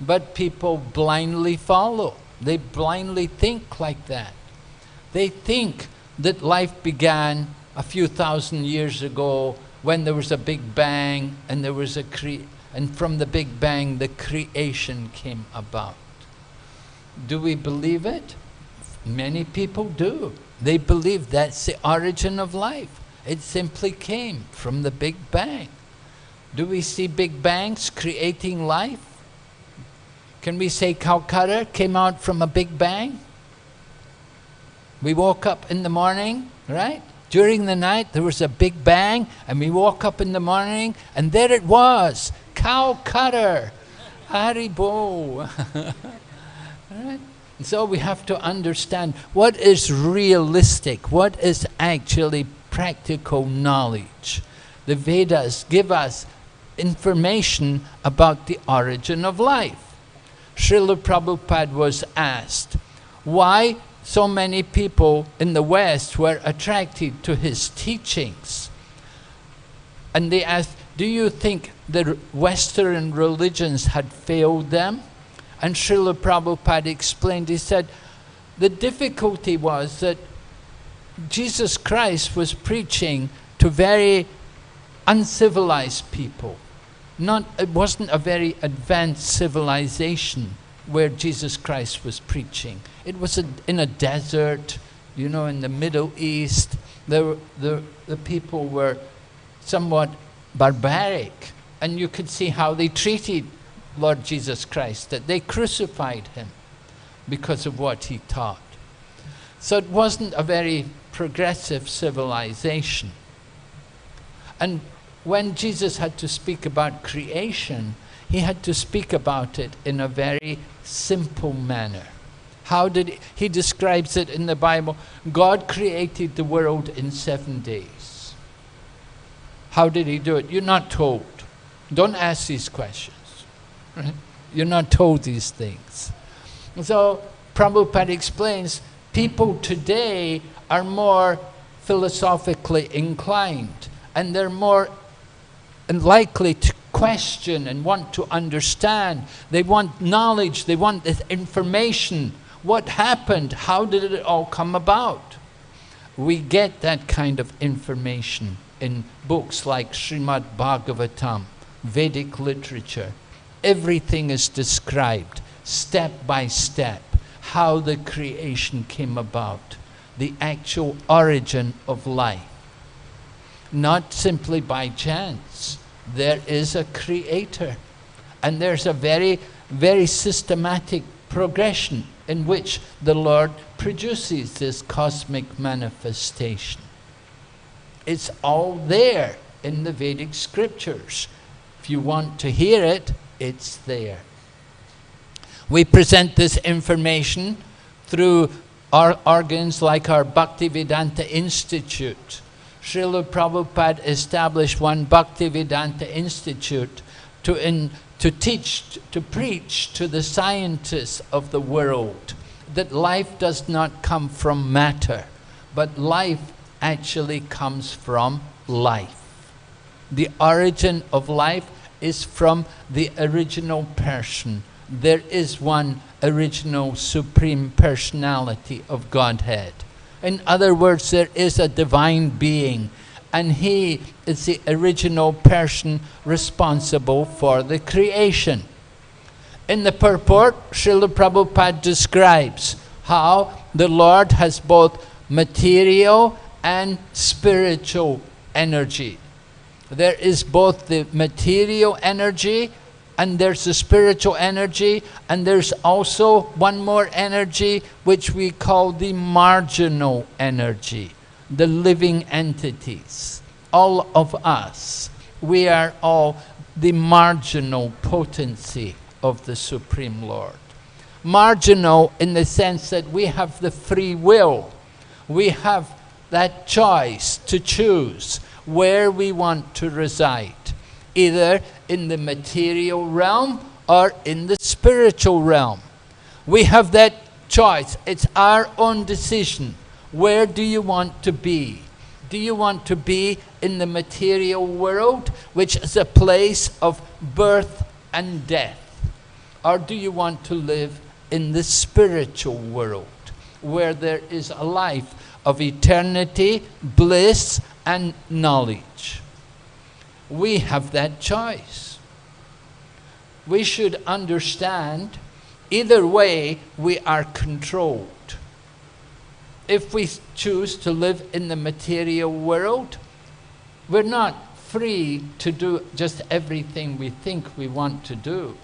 But people blindly follow. They blindly think like that. They think that life began a few thousand years ago when there was a big bang and there was and from the big bang the creation came about. Do we believe it? Many people do. They believe that's the origin of life. It simply came from the Big Bang. Do we see Big Bangs creating life? Can we say Kolkata came out from a Big Bang? We woke up in the morning, right? During the night there was a Big Bang, and we woke up in the morning and there it was, Kolkata, Haribo. Right? So we have to understand what is realistic, what is actually practical knowledge. The Vedas give us information about the origin of life. Srila Prabhupada was asked why so many people in the West were attracted to his teachings. And they asked, do you think the Western religions had failed them? And Srila Prabhupada explained, he said, the difficulty was that Jesus Christ was preaching to very uncivilized people. It wasn't a very advanced civilization where Jesus Christ was preaching. It was in a desert, you know, in the Middle East. The people were somewhat barbaric, and you could see how they treated Lord Jesus Christ, that they crucified him because of what he taught. So it wasn't a very progressive civilization. And when Jesus had to speak about creation, he had to speak about it in a very simple manner. How did he describes it in the Bible? God created the world in 7 days. How did he do it? You're not told. Don't ask these questions. Right? You're not told these things. So Prabhupada explains, people today are more philosophically inclined, and they're more likely to question and want to understand. They want knowledge, they want this information. What happened? How did it all come about? We get that kind of information in books like Srimad Bhagavatam, Vedic literature. Everything is described, step by step, how the creation came about, the actual origin of life. Not simply by chance. There is a creator, and there's a very, very systematic progression in which the Lord produces this cosmic manifestation. It's all there in the Vedic scriptures. If you want to hear it, it's there. We present this information through our organs like our Bhaktivedanta Institute. Srila Prabhupada established one Bhaktivedanta Institute to teach, to preach to the scientists of the world that life does not come from matter, but life actually comes from life. The origin of life is from the original person. There is one original supreme personality of Godhead. In other words, there is a divine being, and he is the original person responsible for the creation. In the purport, Srila Prabhupada describes how the Lord has both material and spiritual energy. There is both the material energy and there's the spiritual energy, and there's also one more energy which we call the marginal energy, the living entities. All of us, we are all the marginal potency of the Supreme Lord. Marginal in the sense that we have the free will. We have that choice to choose where we want to reside, either in the material realm or in the spiritual realm. We have that choice. It's our own decision. Where do you want to be? Do you want to be in the material world, which is a place of birth and death? Or do you want to live in the spiritual world, where there is a life of eternity, bliss, and knowledge? We have that choice. We should understand, either way, we are controlled. If we choose to live in the material world, We're not free to do just everything we think we want to do.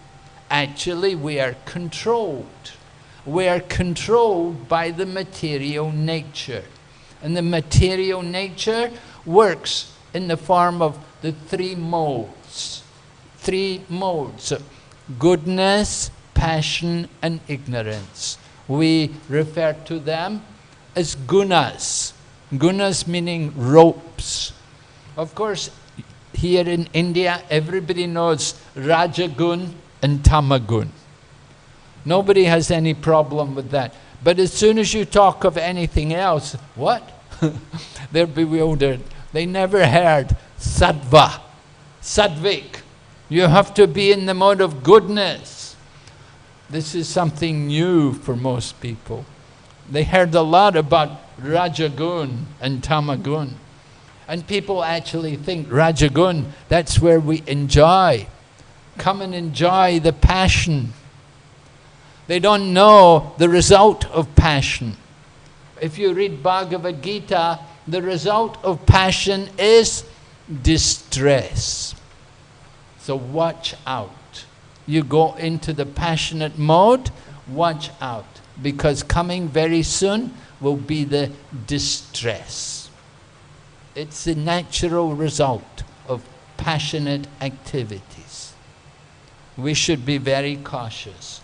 Actually, we are controlled. We are controlled by the material nature. And the material nature works in the form of the three modes. Three modes: goodness, passion, and ignorance. We refer to them as gunas. Gunas meaning ropes. Of course, here in India, everybody knows Rajagun and Tamagun. Nobody has any problem with that. But as soon as you talk of anything else, what? They're bewildered. They never heard sattva, sattvik. You have to be in the mode of goodness. This is something new for most people. They heard a lot about Rajagun and Tamagun. And people actually think Rajagun, that's where we enjoy. Come and enjoy the passion. They don't know the result of passion. If you read Bhagavad Gita, the result of passion is distress. So watch out. You go into the passionate mode, watch out. Because coming very soon will be the distress. It's the natural result of passionate activities. We should be very cautious.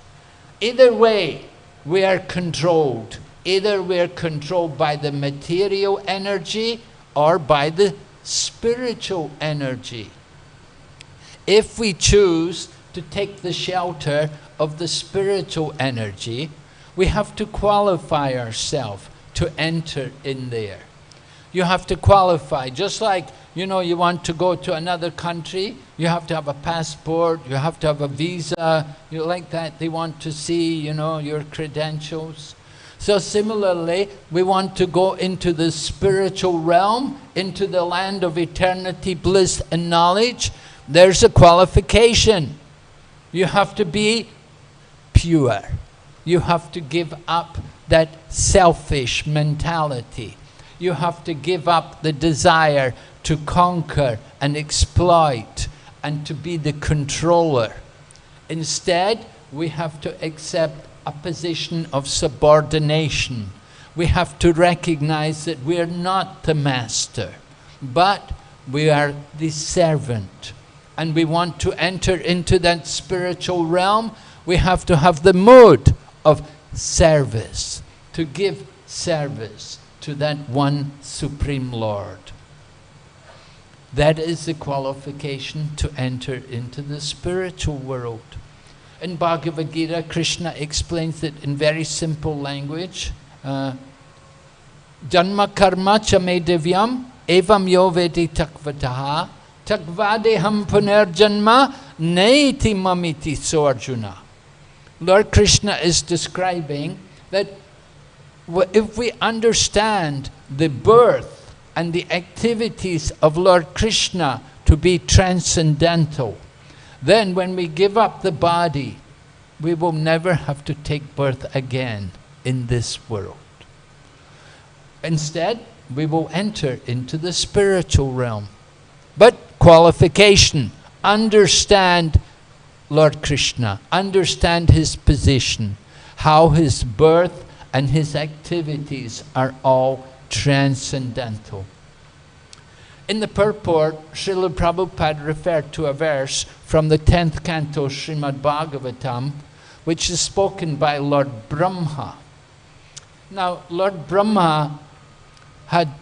Either way, we are controlled. Either we are controlled by the material energy or by the spiritual energy. If we choose to take the shelter of the spiritual energy, we have to qualify ourselves to enter in there. You have to qualify, just like, you know, you want to go to another country, you have to have a passport, you have to have a visa, you like that, they want to see, you know, your credentials. So similarly, we want to go into the spiritual realm, into the land of eternity, bliss and knowledge. There's a qualification. You have to be pure. You have to give up that selfish mentality. You have to give up the desire to conquer and exploit and to be the controller. Instead, we have to accept a position of subordination. We have to recognize that we are not the master, but we are the servant. And we want to enter into that spiritual realm. We have to have the mood of service, to give service to that one Supreme Lord. That is the qualification to enter into the spiritual world. In Bhagavad Gita, Krishna explains it in very simple language. Janma karma cha me divyam evam yo vedi takvataha takvadeham punerjanma neiti mamiti so Arjuna. Lord Krishna is describing that if we understand the birth and the activities of Lord Krishna to be transcendental, then when we give up the body, we will never have to take birth again in this world. Instead, we will enter into the spiritual realm. But qualification, understand Lord Krishna, understand his position, how his birth and his activities are all transcendental. In the purport, Srila Prabhupada referred to a verse from the 10th canto Srimad Bhagavatam, which is spoken by Lord Brahma. Now, Lord Brahma had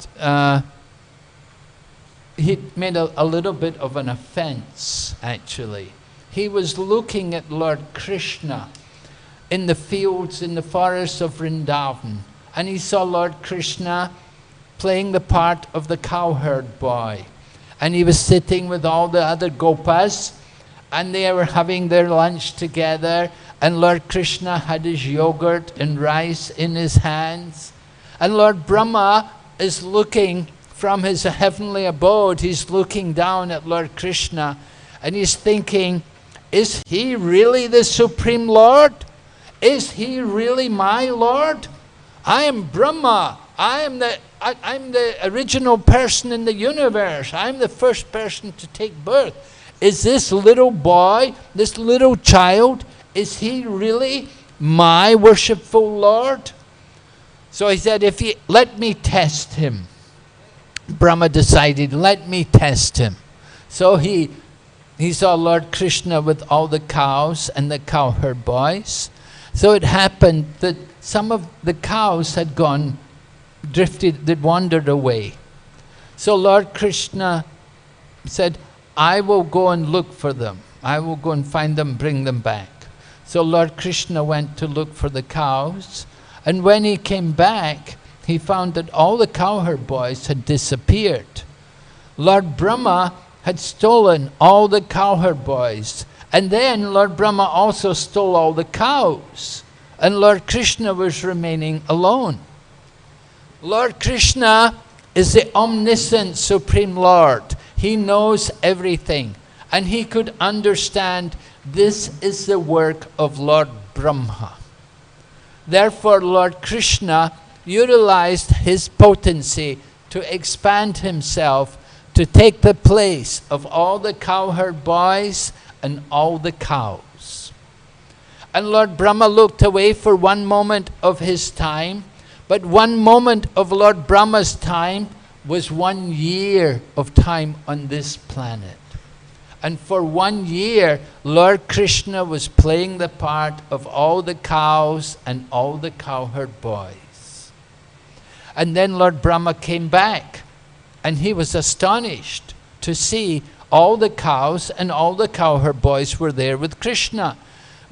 he made a little bit of an offense, actually. He was looking at Lord Krishna in the fields, in the forests of Vrindavan, and he saw Lord Krishna playing the part of the cowherd boy. And he was sitting with all the other gopas, and they were having their lunch together, and Lord Krishna had his yogurt and rice in his hands. And Lord Brahma is looking from his heavenly abode, he's looking down at Lord Krishna, and he's thinking, is he really the Supreme Lord? Is he really my Lord? I am Brahma. I am the I'm the original person in the universe. I'm the first person to take birth. Is this little boy, this little child, is he really my worshipful Lord? So he said, if you let me test him. Brahma decided, let me test him. So he saw Lord Krishna with all the cows and the cowherd boys. So it happened that some of the cows had they'd wandered away. So Lord Krishna said, I will go and look for them. I will go and find them, bring them back. So Lord Krishna went to look for the cows, and when he came back, he found that all the cowherd boys had disappeared. Lord Brahma had stolen all the cowherd boys, and then Lord Brahma also stole all the cows, and Lord Krishna was remaining alone. Lord Krishna is the omniscient Supreme Lord. He knows everything, and he could understand this is the work of Lord Brahma. Therefore, Lord Krishna utilized his potency to expand himself to take the place of all the cowherd boys and all the cows. And Lord Brahma looked away for one moment of his time, but 1 moment of Lord Brahma's time was 1 year of time on this planet. And for 1 year, Lord Krishna was playing the part of all the cows and all the cowherd boys. And then Lord Brahma came back, and he was astonished to see all the cows and all the cowherd boys were there with Krishna.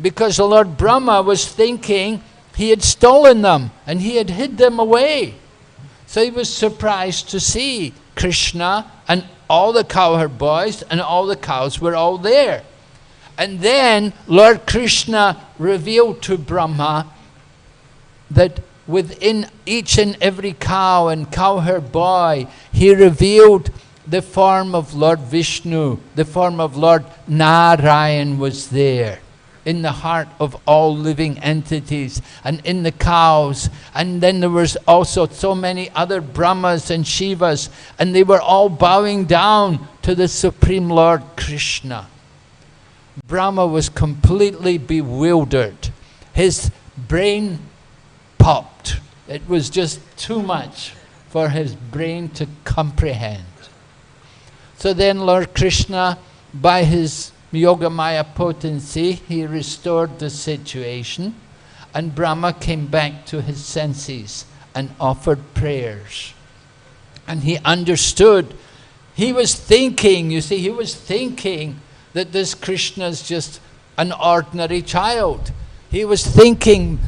Because Lord Brahma was thinking he had stolen them and he had hid them away. So he was surprised to see Krishna and all the cowherd boys and all the cows were all there. And then Lord Krishna revealed to Brahma that within each and every cow and cowherd boy, he revealed the form of Lord Vishnu, the form of Lord Narayan was there in the heart of all living entities and in the cows. And then there was also so many other Brahmas and Shivas, and they were all bowing down to the Supreme Lord Krishna. Brahma was completely bewildered. His brain popped. It was just too much for his brain to comprehend. So then Lord Krishna, by his Yogamaya potency, he restored the situation, and Brahma came back to his senses and offered prayers. And he understood. He was thinking, you see, he was thinking that this Krishna is just an ordinary child. He was thinking,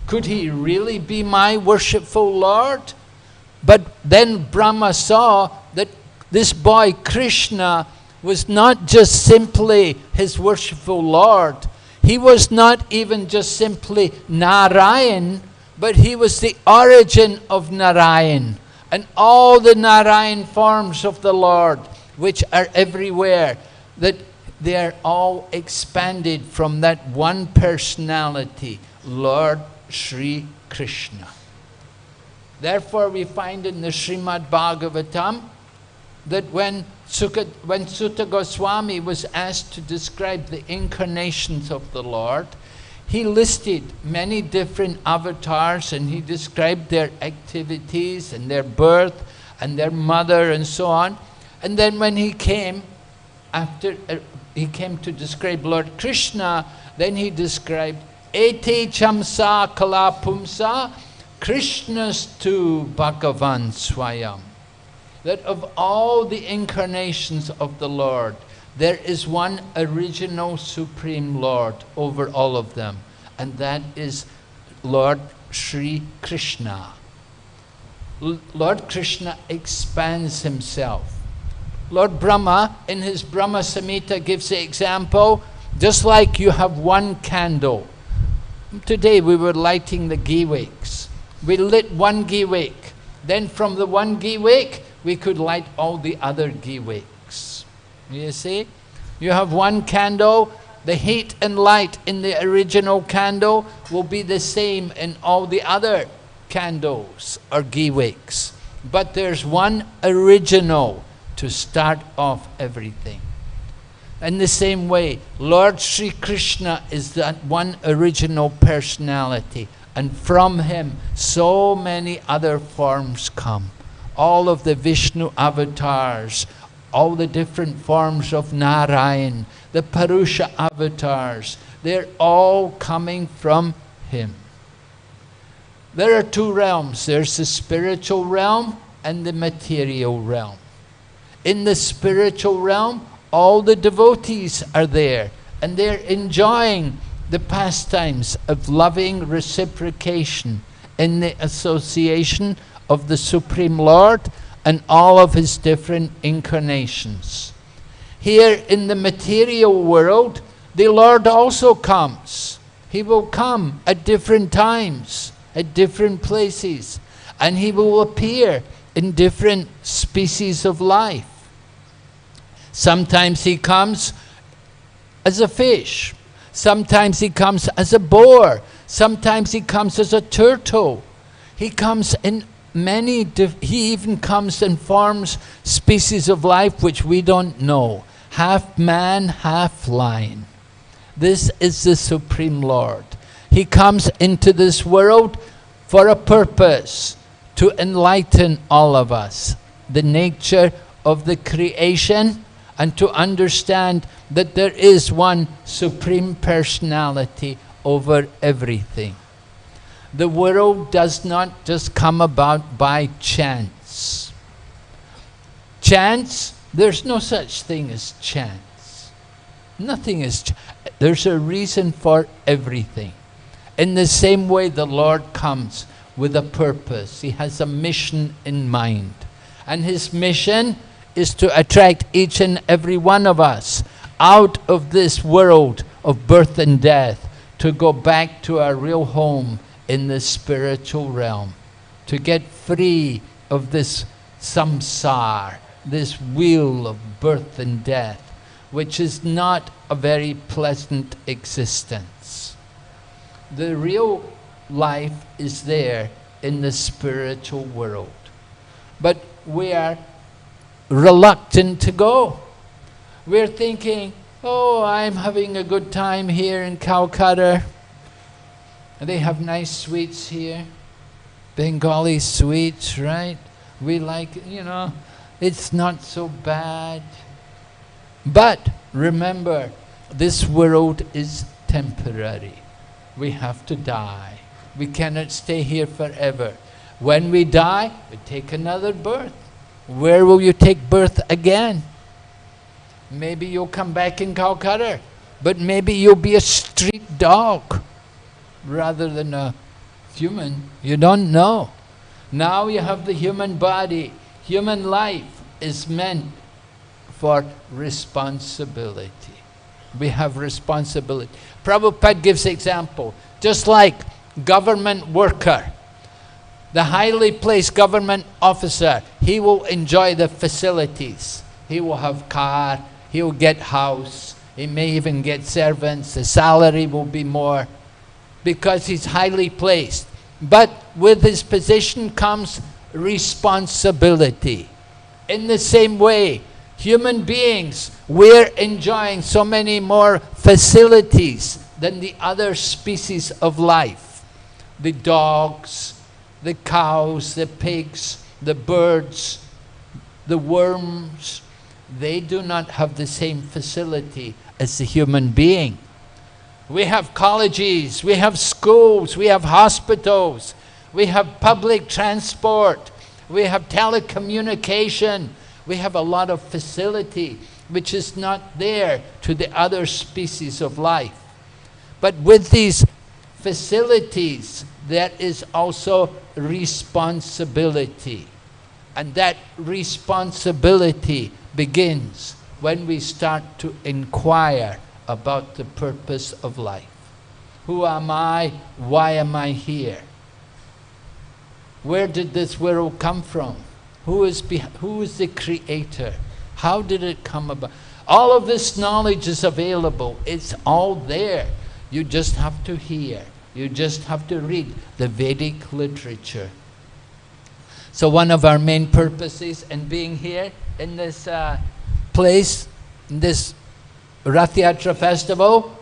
could he really be my worshipful Lord? But then Brahma saw that this boy Krishna was not just simply his worshipful Lord. He was not even just simply Narayan, but he was the origin of Narayan. And all the Narayan forms of the Lord, which are everywhere, that they are all expanded from that one personality, Lord Sri Krishna. Therefore we find in the Srimad Bhagavatam that when Sutta Goswami was asked to describe the incarnations of the Lord, he listed many different avatars and he described their activities and their birth and their mother and so on. And then when he came, after he came to describe Lord Krishna, then he described Ete Chamsa Kala Pumsa Krishnastu Bhagavan Swayam. That of all the incarnations of the Lord, there is one original Supreme Lord over all of them, and that is Lord Sri Krishna. Lord Krishna expands himself. Lord Brahma, in his Brahma Samhita, gives the example, just like you have one candle. Today we were lighting the ghee wicks. We lit one ghee wick. Then from the one ghee wick, we could light all the other ghee wicks. You see? You have one candle, the heat and light in the original candle will be the same in all the other candles or ghee wicks. but there's one original to start off everything. In the same way, Lord Sri Krishna is that one original personality, and from him so many other forms come. All of the Vishnu avatars, all the different forms of Narayan, the Purusha avatars, they're all coming from him. There are two realms. There's the spiritual realm and the material realm. In the spiritual realm, all the devotees are there, and they're enjoying the pastimes of loving reciprocation in the association of the Supreme Lord and all of his different incarnations. Here in the material world, the Lord also comes. He will come at different times, at different places, and he will appear in different species of life. Sometimes he comes as a fish. Sometimes he comes as a boar. Sometimes he comes as a turtle. He comes in many, he even comes in forms, species of life which we don't know. Half man, half lion. This is the Supreme Lord. He comes into this world for a purpose, to enlighten all of us, the nature of the creation, and to understand that there is one Supreme Personality over everything. The world does not just come about by chance. Chance, there's no such thing as chance. Nothing is there's a reason for everything. In the same way, the Lord comes with a purpose. He has a mission in mind. And his mission is to attract each and every one of us out of this world of birth and death, to go back to our real home in the spiritual realm, to get free of this samsara, this wheel of birth and death, which is not a very pleasant existence. The real life is there in the spiritual world. But we are reluctant to go. We're thinking, oh, I'm having a good time here in Kolkata. They have nice sweets here. Bengali sweets, right? We like, you know, it's not so bad. But remember, this world is temporary. We have to die. We cannot stay here forever. When we die, we take another birth. Where will you take birth again? Maybe you'll come back in Kolkata, but maybe you'll be a street dog rather than a human. You don't know. Now you have the human body. Human life is meant for responsibility. We have responsibility. Prabhupada gives example. Just like government worker, the highly placed government officer, he will enjoy the facilities. He will have car, he will get house, he may even get servants, the salary will be more because he's highly placed. But with his position comes responsibility. In the same way, human beings, we're enjoying so many more facilities than the other species of life. The dogs, the cows, the pigs, the birds, the worms, they do not have the same facility as the human being. We have colleges, we have schools, we have hospitals, we have public transport, we have telecommunication, we have a lot of facility which is not there to the other species of life. But with these facilities, there is also responsibility. And that responsibility begins when we start to inquire about the purpose of life. Who am I? Why am I here? Where did this world come from? Who is the creator? How did it come about? All of this knowledge is available. It's all there. You just have to hear. You just have to read the Vedic literature. So one of our main purposes in being here in this place, in this Rathayatra Festival,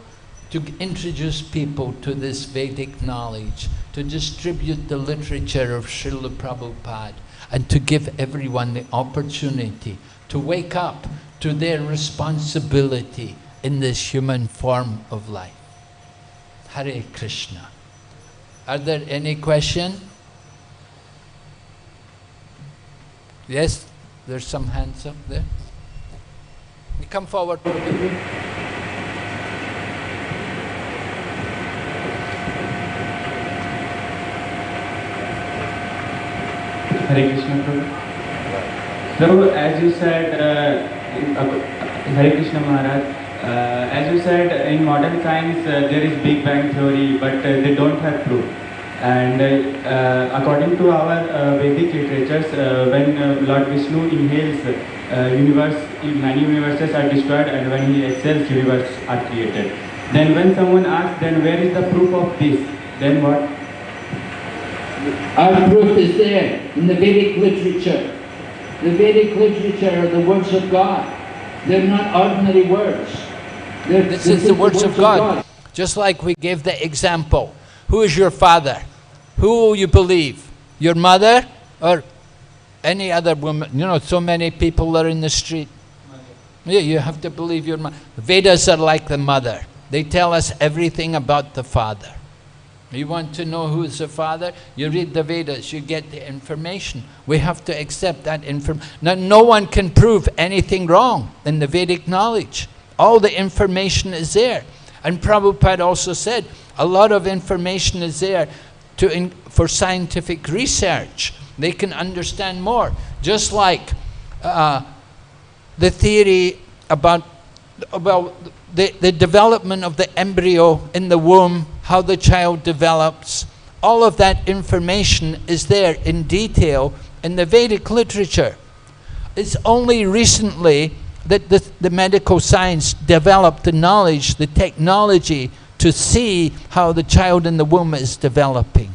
to introduce people to this Vedic knowledge, to distribute the literature of Srila Prabhupada, and to give everyone the opportunity to wake up to their responsibility in this human form of life. Hare Krishna. Are there any questions? Yes, there's some hands up there. You come forward. Hare Krishna Prabhu. So as you said, Hare Krishna Maharaj, as you said, in modern science there is Big Bang theory, but they don't have proof. And according to our Vedic literatures, when Lord Vishnu inhales, many universes are destroyed, and when he exhales, universes are created. Then when someone asks, then where is the proof of this? Then what? Our proof is there in the Vedic literature. The Vedic literature are the words of God. They're not ordinary words. This is the words of God. Just like we gave the example. Who is your father? Who will you believe? Your mother or any other woman? You know, so many people are in the street. Yeah, you have to believe your mother. The Vedas are like the mother. They tell us everything about the father. You want to know who is the father? You read the Vedas, you get the information. We have to accept that information. Now, no one can prove anything wrong in the Vedic knowledge. All the information is there. And Prabhupada also said, a lot of information is there for scientific research. They can understand more. Just like the theory about the development of the embryo in the womb, how the child develops, all of that information is there in detail in the Vedic literature. It's only recently that the medical science developed the knowledge, the technology to see how the child in the womb is developing.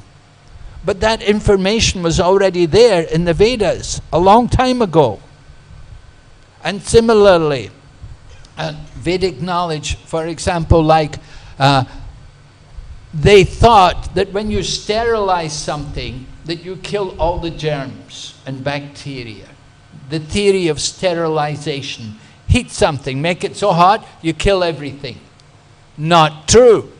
But that information was already there in the Vedas a long time ago. And similarly, Vedic knowledge, for example, like they thought that when you sterilize something, that you kill all the germs and bacteria. The theory of sterilization. Heat something, make it so hot, you kill everything. Not true.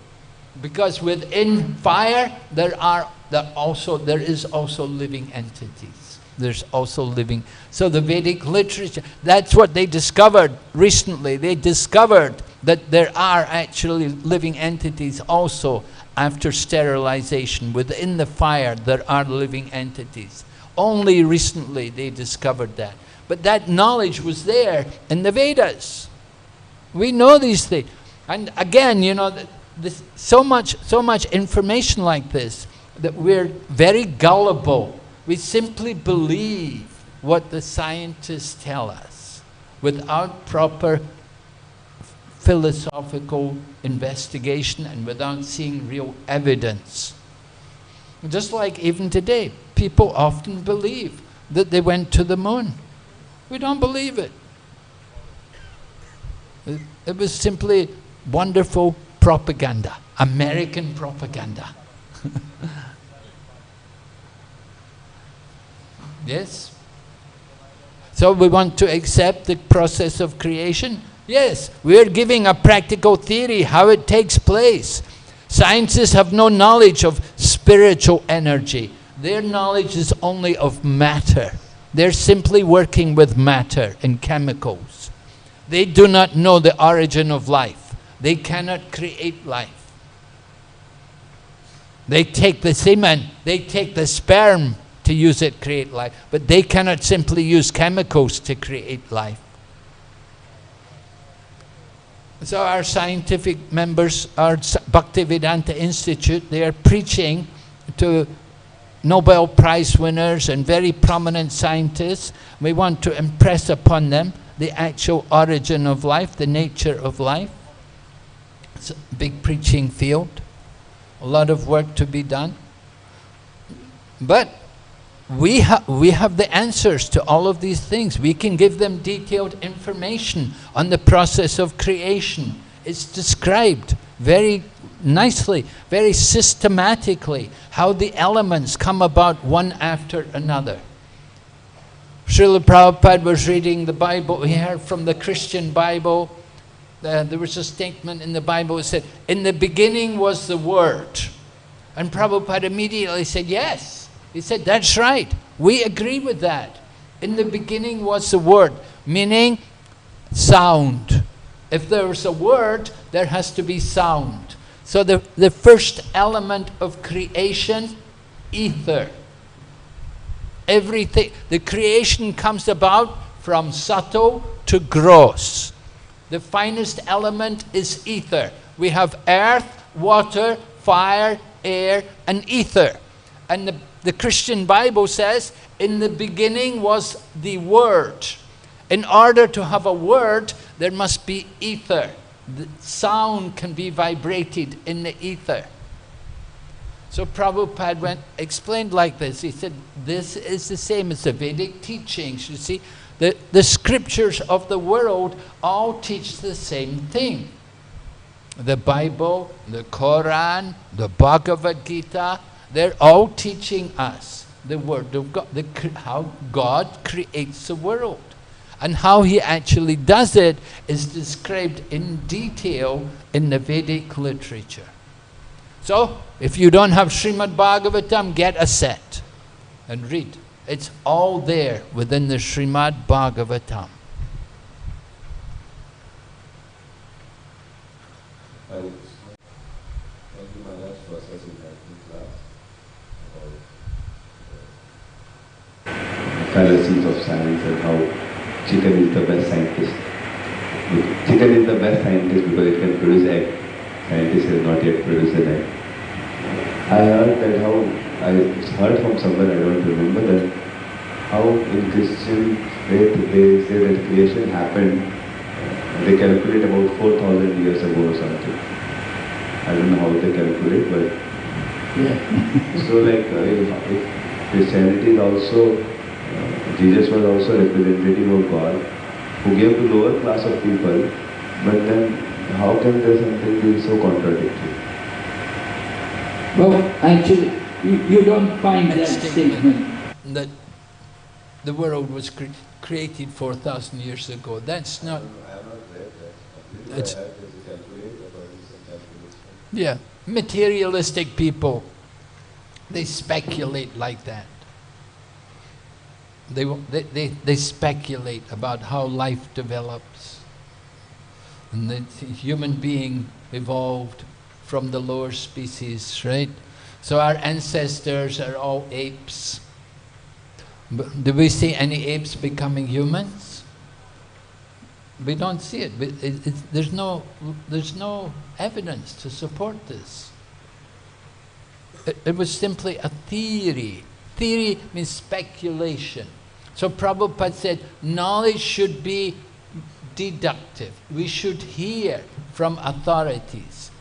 Because within fire, there is also living entities. There's also living. So the Vedic literature, that's what they discovered recently. They discovered that there are actually living entities also after sterilization. Within the fire, there are living entities. Only recently they discovered that. But that knowledge was there in the Vedas. We know these things. And again, you know, so much information like this, that we're very gullible. We simply believe what the scientists tell us without proper philosophical investigation and without seeing real evidence. Just like even today, people often believe that they went to the moon. We don't believe it. It was simply wonderful propaganda, American propaganda. Yes? So we want to accept the process of creation? Yes, we are giving a practical theory how it takes place. Scientists have no knowledge of spiritual energy. Their knowledge is only of matter. They're simply working with matter and chemicals. They do not know the origin of life. They cannot create life. They take the semen, they take the sperm to use it, create life. But they cannot simply use chemicals to create life. So our scientific members, our Bhaktivedanta Institute, they are preaching to Nobel Prize winners and very prominent scientists. We want to impress upon them the actual origin of life, the nature of life. It's a big preaching field, a lot of work to be done. But we have the answers to all of these things. We can give them detailed information on the process of creation. It's described very nicely, very systematically, how the elements come about one after another. Srila Prabhupada was reading the Bible. He heard from the Christian Bible. There was a statement in the Bible that said, "In the beginning was the Word." And Prabhupada immediately said, yes. He said, that's right. We agree with that. In the beginning was the Word, meaning sound. If there is a word, there has to be sound. So the first element of creation, ether. Everything, the creation comes about from subtle to gross. The finest element is ether. We have earth, water, fire, air, and ether. And the Christian Bible says, in the beginning was the Word. In order to have a word, there must be ether. The sound can be vibrated in the ether. So Prabhupada explained like this. He said, this is the same as the Vedic teachings. You see, the scriptures of the world all teach the same thing. The Bible, the Quran, the Bhagavad Gita, they're all teaching us the Word of God, how God creates the world. And how He actually does it is described in detail in the Vedic literature. So, if you don't have Srimad Bhagavatam, get a set and read. It's all there within the Srimad Bhagavatam. Thank you, Maharaj, for such an enlightening class about fallacies of science and how chicken is the best scientist. Chicken is the best scientist because it can produce egg. Scientist has not yet produced an egg. I heard from somewhere, I don't remember, that how in Christian faith they say that creation happened, they calculate about 4,000 years ago or something. I don't know how they calculate, but yeah. So like if Christianity is also, Jesus was also a representative of God who gave to lower class of people, but then how can there something be so contradictory? Well, actually, you don't find that statement. That the world was created 4,000 years ago. That's not... It's, yeah, materialistic people, they speculate like that. They speculate about how life develops. And the human being evolved from the lower species, right? So our ancestors are all apes. But do we see any apes becoming humans? We don't see it. There's no evidence to support this. It was simply a theory. Theory means speculation. So Prabhupada said, knowledge should be deductive. We should hear from authorities.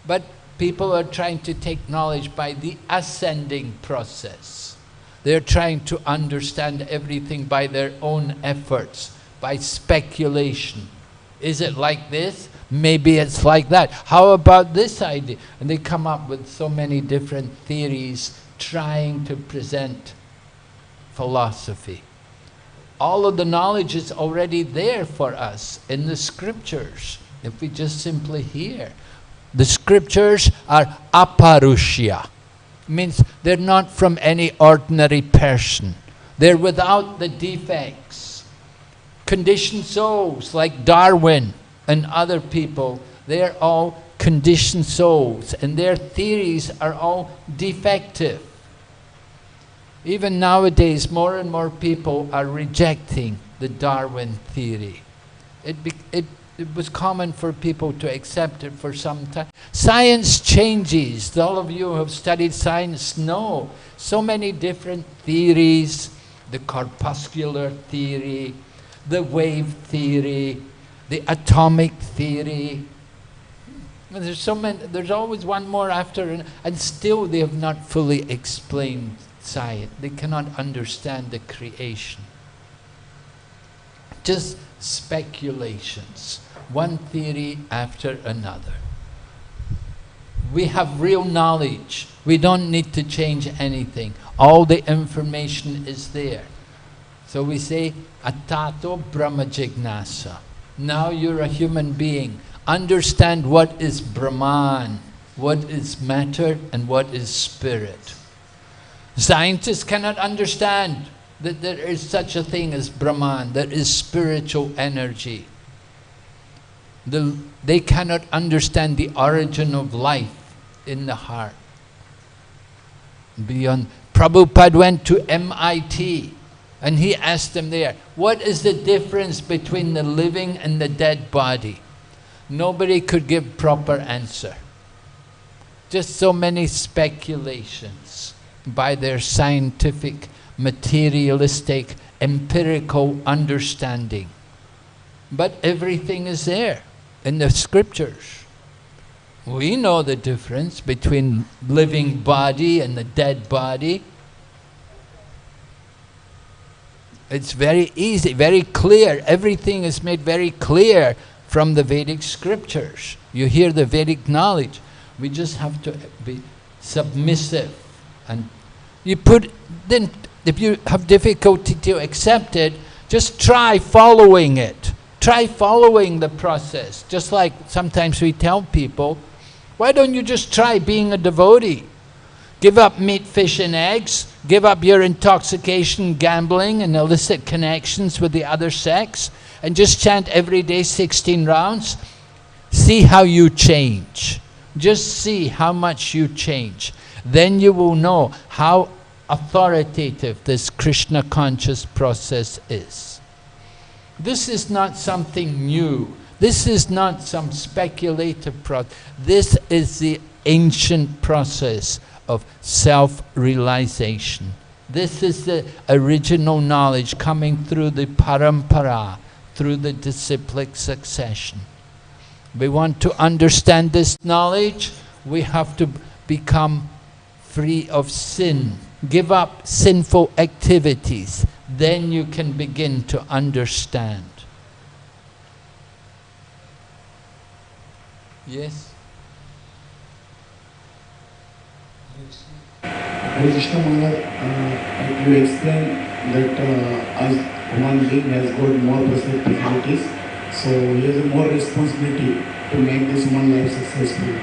But people are trying to take knowledge by the ascending process. They're trying to understand everything by their own efforts, by speculation. Is it like this? Maybe it's like that. How about this idea? And they come up with so many different theories trying to present philosophy. All of the knowledge is already there for us in the scriptures, if we just simply hear. The scriptures are aparushya. Means they're not from any ordinary person. They're without the defects. Conditioned souls like Darwin and other people, they're all conditioned souls and their theories are all defective. Even nowadays, more and more people are rejecting the Darwin theory. It was common for people to accept it for some time. Science changes. All of you who have studied science know so many different theories. The corpuscular theory, the wave theory, the atomic theory. There's so many. There's always one more after, and still they have not fully explained science. They cannot understand the creation. Just speculations, one theory after another. We have real knowledge. We don't need to change anything. All the information is there. So we say, Atato Brahma Jignasa. Now you're a human being. Understand what is Brahman, what is matter, and what is spirit. Scientists cannot understand that there is such a thing as Brahman, there is spiritual energy. They cannot understand the origin of life in the heart. Beyond, Prabhupada went to MIT and he asked them there, what is the difference between the living and the dead body? Nobody could give proper answer. Just so many speculations by their scientific, materialistic, empirical understanding. But everything is there in the scriptures. We know the difference between living body and the dead body. It's very easy, very clear. Everything is made very clear from the Vedic scriptures. You hear the Vedic knowledge. We just have to be submissive. And you put, then if you have difficulty to accept it, just try following it. Try following the process. Just like sometimes we tell people, why don't you just try being a devotee? Give up meat, fish and eggs. Give up your intoxication, gambling and illicit connections with the other sex. And just chant every day 16 rounds. See how you change. Just see how much you change. Then you will know how authoritative this Krishna conscious process is. This is not something new. This is not some speculative process. This is the ancient process of self-realization. This is the original knowledge coming through the parampara, through the disciplic succession. We want to understand this knowledge, we have to become free of sin. Give up sinful activities. Then you can begin to understand. Yes? Hare Krishna Maharaj, you explained that as human being has got more possibilities, so he has more responsibility to make this human life successful.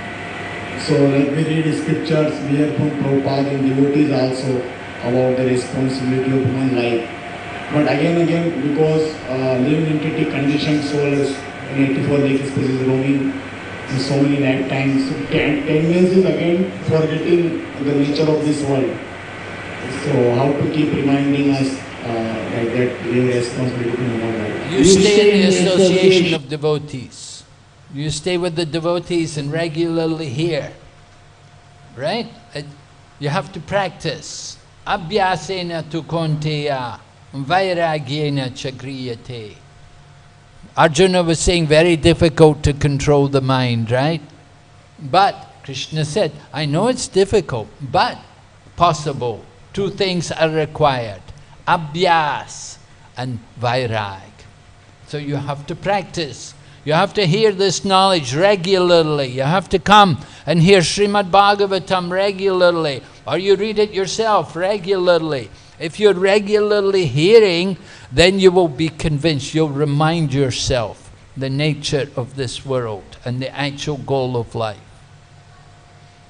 So like we read scriptures, we hear from Prabhupada and devotees also about the responsibility of human life. But again and again, because living entity conditioned soul is 84 lakh species roaming in so many lifetimes, so tendencies again forgetting the nature of this world. So how to keep reminding us like that we have responsibility to human life? You stay in the association of devotees. You stay with the devotees and regularly hear. Right? You have to practice. Abhyasena tu konteya, vairagyena chagriyate. Arjuna was saying very difficult to control the mind, right? But Krishna said, I know it's difficult, but possible. Two things are required. Abhyas and vairag. So you have to practice. You have to hear this knowledge regularly. You have to come and hear Srimad Bhagavatam regularly. Or you read it yourself regularly. If you're regularly hearing, then you will be convinced. You'll remind yourself the nature of this world and the actual goal of life.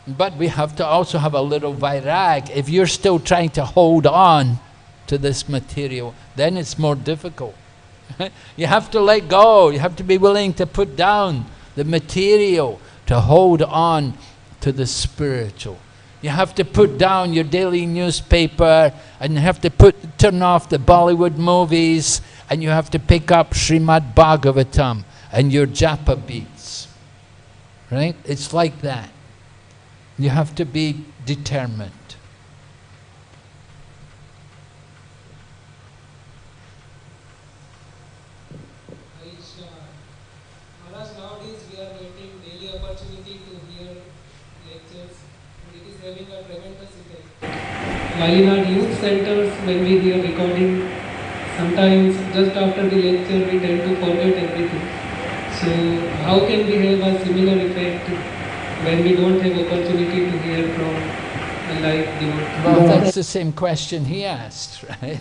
But we have to also have a little vairag. If you're still trying to hold on to this material, then it's more difficult. You have to let go. You have to be willing to put down the material to hold on to the spiritual. You have to put down your daily newspaper, and you have to turn off the Bollywood movies, and you have to pick up Srimad Bhagavatam and your japa beats. Right? It's like that. You have to be determined. Nowadays we are getting daily opportunity to hear lectures, and it is having a tremendous effect. while in our youth centers, when we hear recording, sometimes just after the lecture we tend to forget everything. So how can we have a similar effect when we don't have opportunity to hear from a live devotee? Well, that's the same question he asked, right?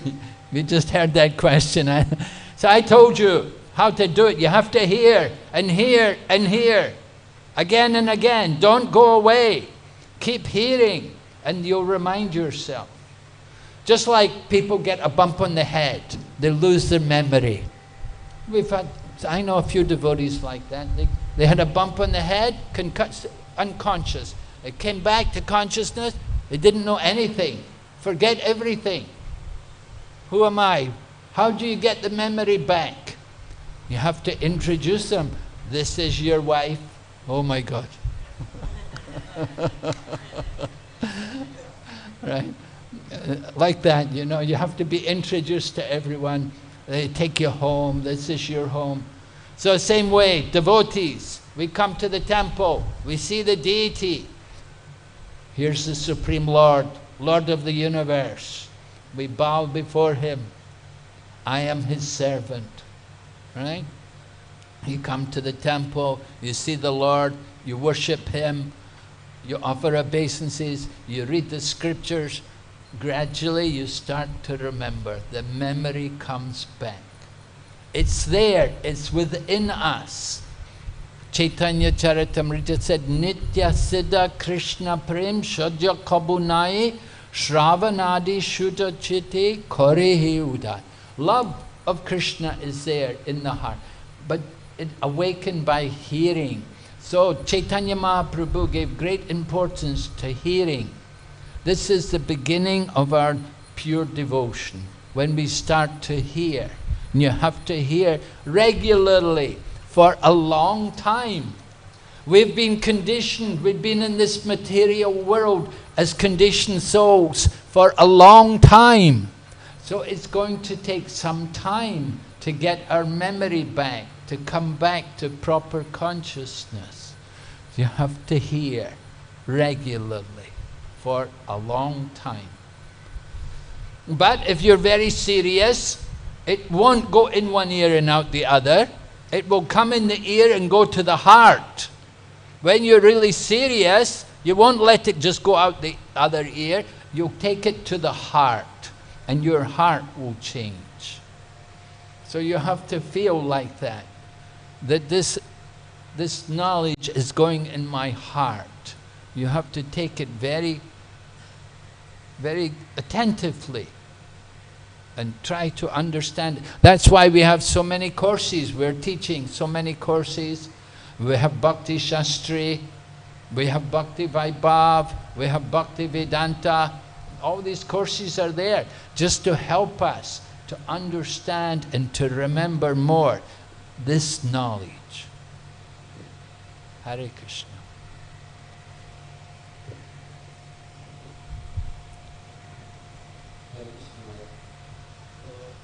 We just heard that question. So I told you how to do it. You have to hear and hear and hear again and again. Don't go away. Keep hearing and you'll remind yourself. Just like people get a bump on the head, they lose their memory. I know a few devotees like that. They had a bump on the head, unconscious. They came back to consciousness, they didn't know anything. Forget everything. Who am I? How do you get the memory back? You have to introduce them. This is your wife. Oh my God. Right? Like that, you know, you have to be introduced to everyone. They take you home. This is your home. So same way, devotees, we come to the temple, we see the deity. Here's the Supreme Lord, Lord of the universe. We bow before Him. I am His servant, right? You come to the temple, you see the Lord, you worship Him, you offer obeisances, you read the scriptures. Gradually you start to remember. The memory comes back. It's there, it's within us. Chaitanya Charitamrita said, Nitya Siddha Krishna Prem Shadya Kabunai Shravanadi Shuddha Chitte Korehi Uday. Love of Krishna is there in the heart, but it awakened by hearing. So Chaitanya Mahaprabhu gave great importance to hearing. This is the beginning of our pure devotion, when we start to hear. And you have to hear regularly for a long time. We've been conditioned, we've been in this material world as conditioned souls for a long time. So it's going to take some time to get our memory back, to come back to proper consciousness. You have to hear regularly for a long time. But if you're very serious, it won't go in one ear and out the other. It will come in the ear and go to the heart. When you're really serious, you won't let it just go out the other ear. You'll take it to the heart, and your heart will change. So you have to feel like that, that this knowledge is going in my heart. You have to take it very, very attentively and try to understand it. That's why we have so many courses. We're teaching so many courses. We have Bhakti Shastri, we have Bhakti Vaibhav, we have Bhakti Vedanta. All these courses are there just to help us to understand and to remember more this knowledge. Hare Krishna.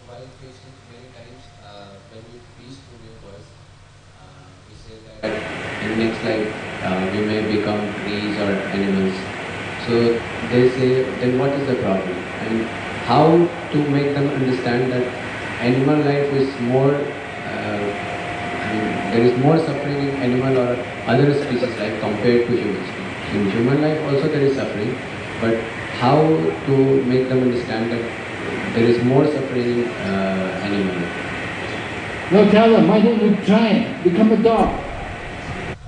While facing many times, when we preach to neighbors, we say that in next life we may become trees or animals. So they say, then what is the problem? And how to make them understand that animal life is more, there is more suffering in animal or other species life compared to humans. In human life also there is suffering, but how to make them understand that there is more suffering in animal life? No, tell them, why don't you try it? Become a dog.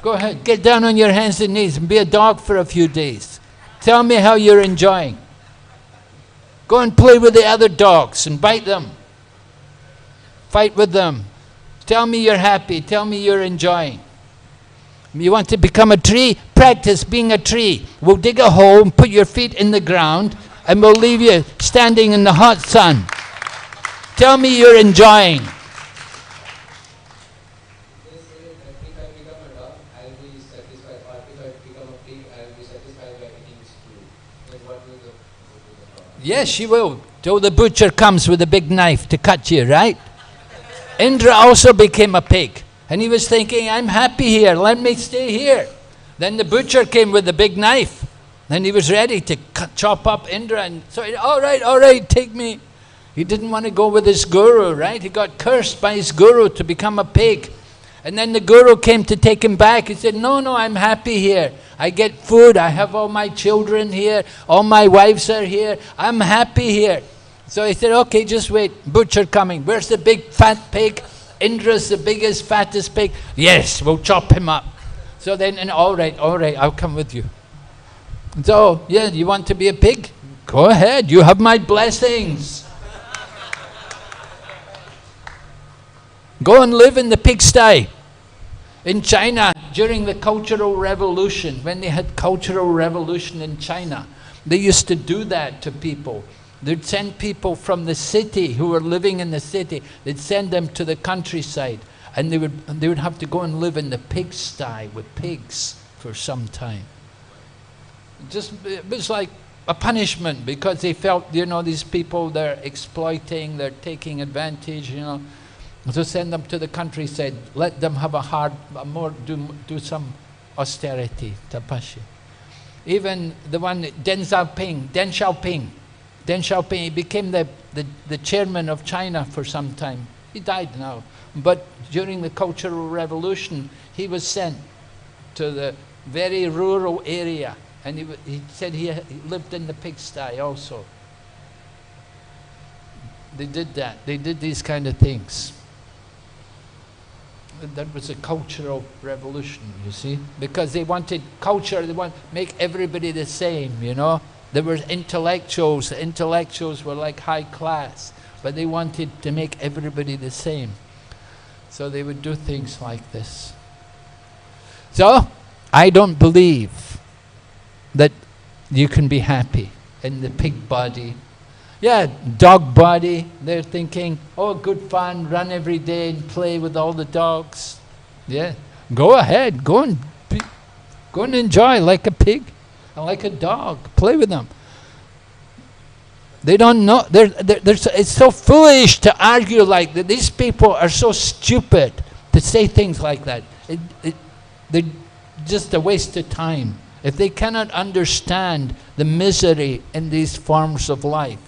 Go ahead, get down on your hands and knees and be a dog for a few days. Tell me how you're enjoying. Go and play with the other dogs and bite them. Fight with them. Tell me you're happy. Tell me you're enjoying. You want to become a tree? Practice being a tree. We'll dig a hole and put your feet in the ground and we'll leave you standing in the hot sun. Tell me you're enjoying. Yes, she will. Till the butcher comes with a big knife to cut you, right? Indra also became a pig. And he was thinking, I'm happy here, let me stay here. Then the butcher came with a big knife. Then he was ready to chop up Indra, and so all right, take me. He didn't want to go with his guru, right? He got cursed by his guru to become a pig. And then the guru came to take him back. He said, no, I'm happy here. I get food, I have all my children here, all my wives are here, I'm happy here. So he said, okay, just wait, butcher coming. Where's the big fat pig? Indra's the biggest, fattest pig. Yes, we'll chop him up. So then, and all right, I'll come with you. So, yeah, you want to be a pig? Go ahead, you have my blessings. Go and live in the pigsty. In China, during the Cultural Revolution, when they had Cultural Revolution in China, they used to do that to people. They'd send people from the city who were living in the city, they'd send them to the countryside, and they would have to go and live in the pigsty with pigs for some time. It was like a punishment, because they felt, these people, they're exploiting, they're taking advantage, So send them to the countryside, let them have do some austerity, tapasya. Even the one, Deng Xiaoping, he became the chairman of China for some time. He died now. But during the Cultural Revolution, he was sent to the very rural area, and he said he lived in the pigsty also. They did that. They did these kind of things. That was a cultural revolution, you see, because they wanted culture. They want to make everybody the same, There were intellectuals. The intellectuals were like high class, but they wanted to make everybody the same. So they would do things like this. So I don't believe that you can be happy in the pig body. Yeah, dog body, they're thinking, oh, good fun, run every day and play with all the dogs. Yeah, go ahead, go and enjoy like a pig and like a dog, play with them. They don't know, it's so foolish to argue like that. These people are so stupid to say things like that. They're just a waste of time. If they cannot understand the misery in these forms of life,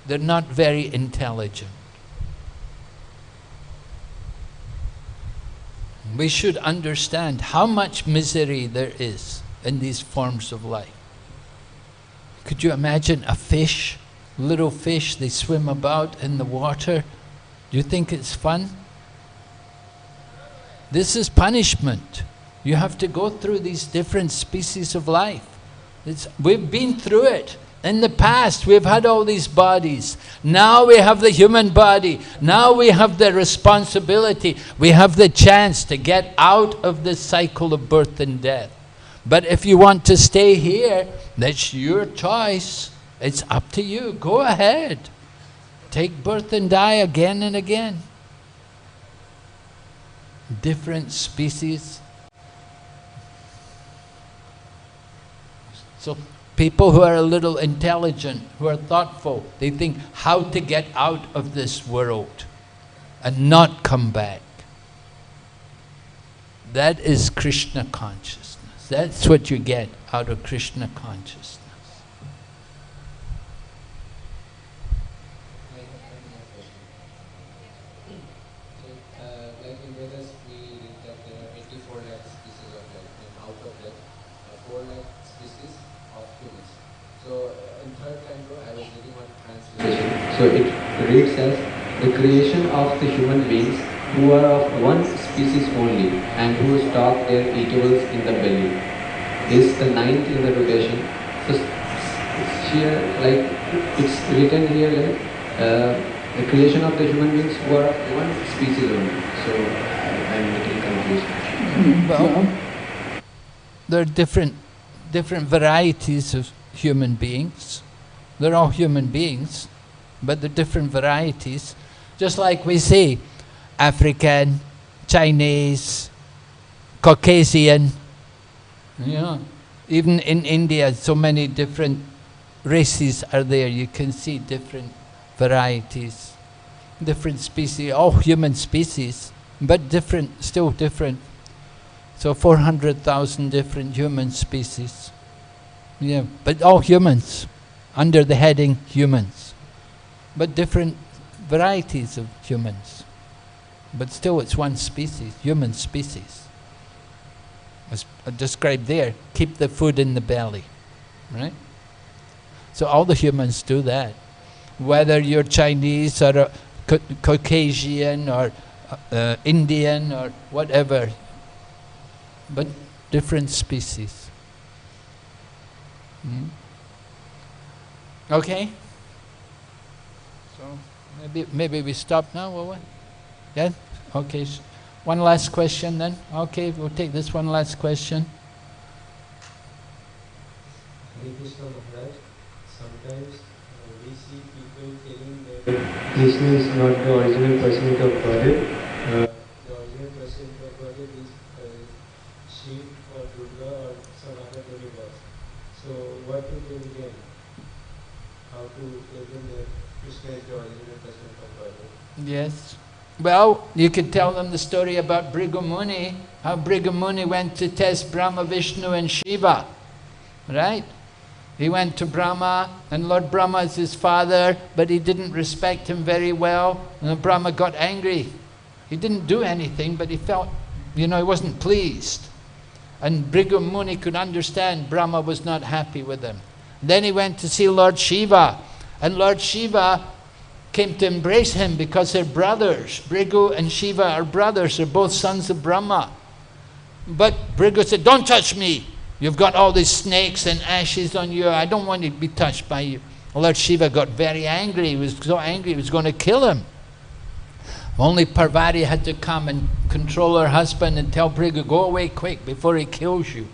they're not very intelligent. We should understand how much misery there is in these forms of life. Could you imagine a fish, little fish, they swim about in the water? Do you think it's fun? This is punishment. You have to go through these different species of life. We've been through it. In the past, we've had all these bodies. Now we have the human body. Now we have the responsibility. We have the chance to get out of this cycle of birth and death. But if you want to stay here, that's your choice. It's up to you. Go ahead. Take birth and die again and again. Different species. So people who are a little intelligent, who are thoughtful, they think how to get out of this world and not come back. That is Krishna consciousness. That's what you get out of Krishna consciousness. Like in Vedas, we read that there are 84 lakh species of life, and out of that, 4 lakh species of humans. So in third canto, I was reading one translation. So it reads as the creation of the human beings who are of one species only and who stock their eatables in the belly is the ninth in the rotation. So here, like it's written here, like the creation of the human beings who are of one species only. So I'm little confused. Well, there are different varieties of human beings. They're all human beings, but they're different varieties. Just like we say, African, Chinese, Caucasian. Even in India, so many different races are there. You can see different varieties, different species, all human species, but different, still different. So 400,000 different human species. Yeah, but all humans, under the heading humans. But different varieties of humans. But still it's one species, human species. As described there, keep the food in the belly, right? So all the humans do that. Whether you're Chinese or Caucasian or Indian or whatever, but different species. Okay? So maybe we stop now, will we? Yeah? Okay. One last question then. Okay, we'll take this one last question. Hare Krishna Maharaj, sometimes we see people telling that Krishna is not the original personality of Godhead. The original personality of Godhead is Shiv or Durga or some other demigod. So what to do again? How to tell them that Krishna is the original personality of Godhead? Yes. Well, you could tell them the story about Bhrigu Muni, how Bhrigu Muni went to test Brahma, Vishnu and Shiva, right? He went to Brahma, and Lord Brahma is his father, but he didn't respect him very well, and Brahma got angry. He didn't do anything, but he felt, he wasn't pleased. And Bhrigu Muni could understand Brahma was not happy with him. Then he went to see Lord Shiva, and Lord Shiva came to embrace him because they're brothers. Bhrigu and Shiva are brothers, they're both sons of Brahma. But Bhrigu said, "Don't touch me. You've got all these snakes and ashes on you. I don't want to be touched by you." Lord Shiva got very angry. He was so angry he was going to kill him. Only Parvati had to come and control her husband and tell Bhrigu, "Go away quick before he kills you."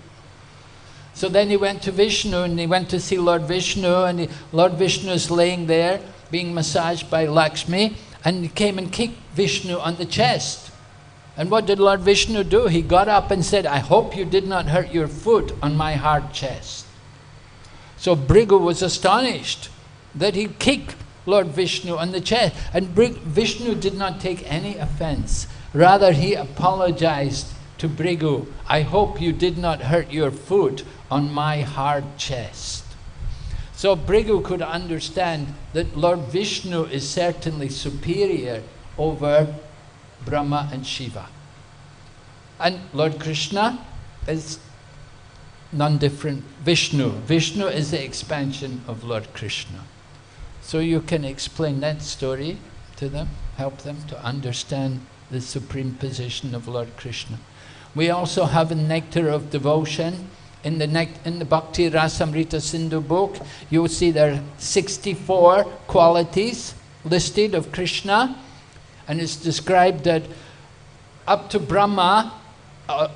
So then he went to Vishnu, and he went to see Lord Vishnu, and Lord Vishnu is laying there being massaged by Lakshmi, and he came and kicked Vishnu on the chest. And what did Lord Vishnu do? He got up and said, "I hope you did not hurt your foot on my hard chest." So Bhrigu was astonished that he kicked Lord Vishnu on the chest. And Vishnu did not take any offense. Rather, he apologized to Bhrigu, "I hope you did not hurt your foot on my hard chest." So Bhrigu could understand that Lord Vishnu is certainly superior over Brahma and Shiva. And Lord Krishna is none different. Vishnu is the expansion of Lord Krishna. So you can explain that story to them, help them to understand the supreme position of Lord Krishna. We also have a Nectar of Devotion. In the Bhakti Rasamrita Sindhu book, you will see there are 64 qualities listed of Krishna, and it's described that up to Brahma,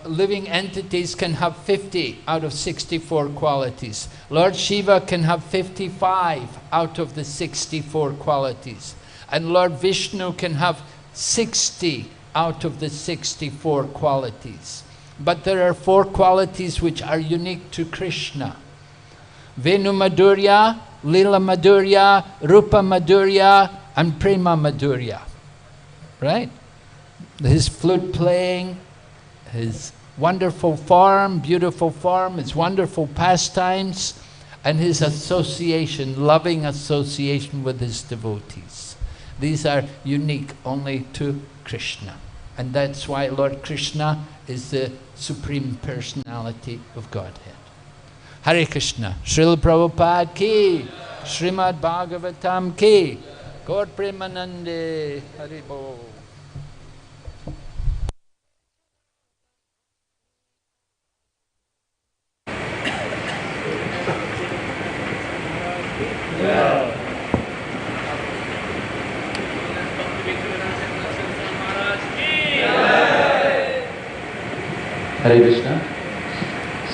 living entities can have 50 out of 64 qualities. Lord Shiva can have 55 out of the 64 qualities. And Lord Vishnu can have 60 out of the 64 qualities. But there are 4 qualities which are unique to Krishna. Venu Madhurya, Lila Madhurya, Rupa Madhurya, and Prema Madhurya. Right? His flute playing, his wonderful form, beautiful form, his wonderful pastimes, and his association, loving association with his devotees. These are unique only to Krishna. And that's why Lord Krishna is the Supreme Personality of Godhead. Hare Krishna. Srila Prabhupada ki, Srimad Bhagavatam ki, Gaur Premanande, Haribo. Hare Krishna.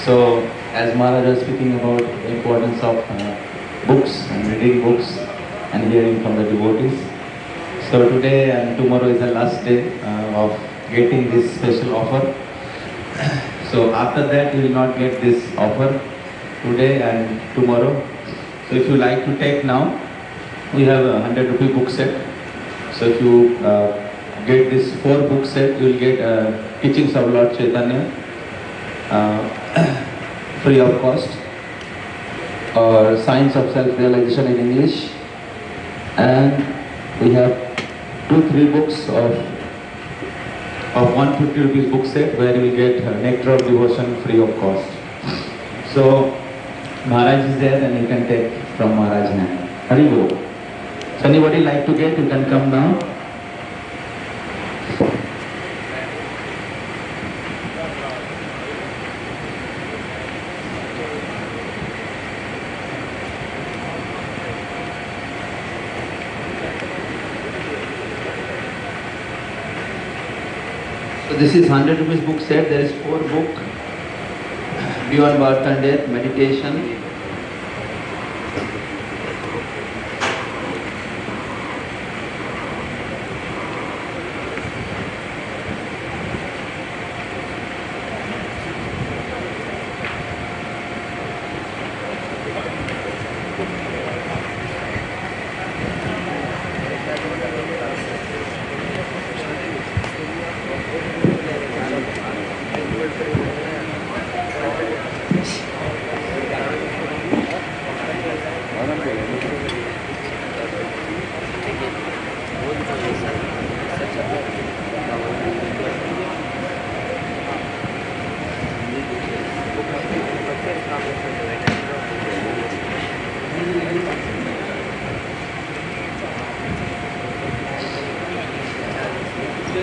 So, as Maharaj was speaking about the importance of books and reading books and hearing from the devotees. So today and tomorrow is the last day of getting this special offer. So after that you will not get this offer today and tomorrow. So if you like to take now, we have a 100 rupee book set. So if you get this 4 book set, you will get teachings of Lord Chaitanya free of cost. or Science of Self-Realization in English, and we have 2-3 books of 150 rupees book set where you will get Nectar of Devotion free of cost. So Maharaj is there and you can take from Maharaj hand. Hari Bol. So anybody like to get, you can come now. So this is 100 rupees book set. There is 4 book, Beyond Birth and Death, Meditation,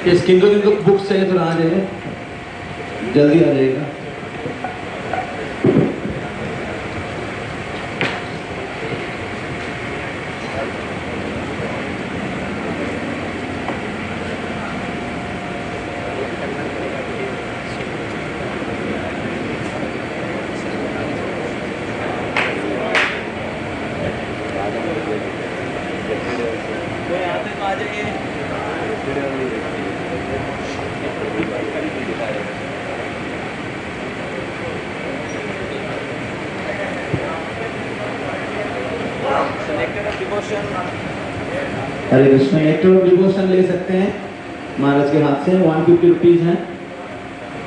इस किनको book चाहिए तो आ जाइए, जल्दी आ जाइएगा। हरे Krishna, nectar of devotion ले सकते हैं महाराज के हाथ से, 150 रुपीज है।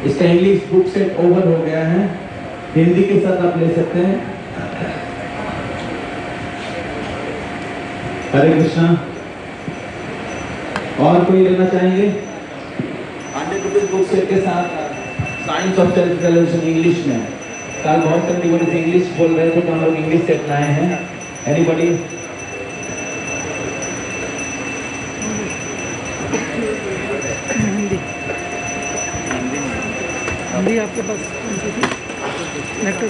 इसका इंग्लिश बुक सेट ओवर हो गया है, हिंदी के साथ आप ले सकते हैं। हरे कृष्ण। और कोई लेना चाहेंगे? 100 रुपीज बुक सेट के साथ science of self realization English में। कल बहुत सारे डिवोटीज इंग्लिश बोल रहे थे तो हम लोग इंग्लिश सेट लाए हैं। एनीबॉडी? हिंदी आपके पास नेक्टर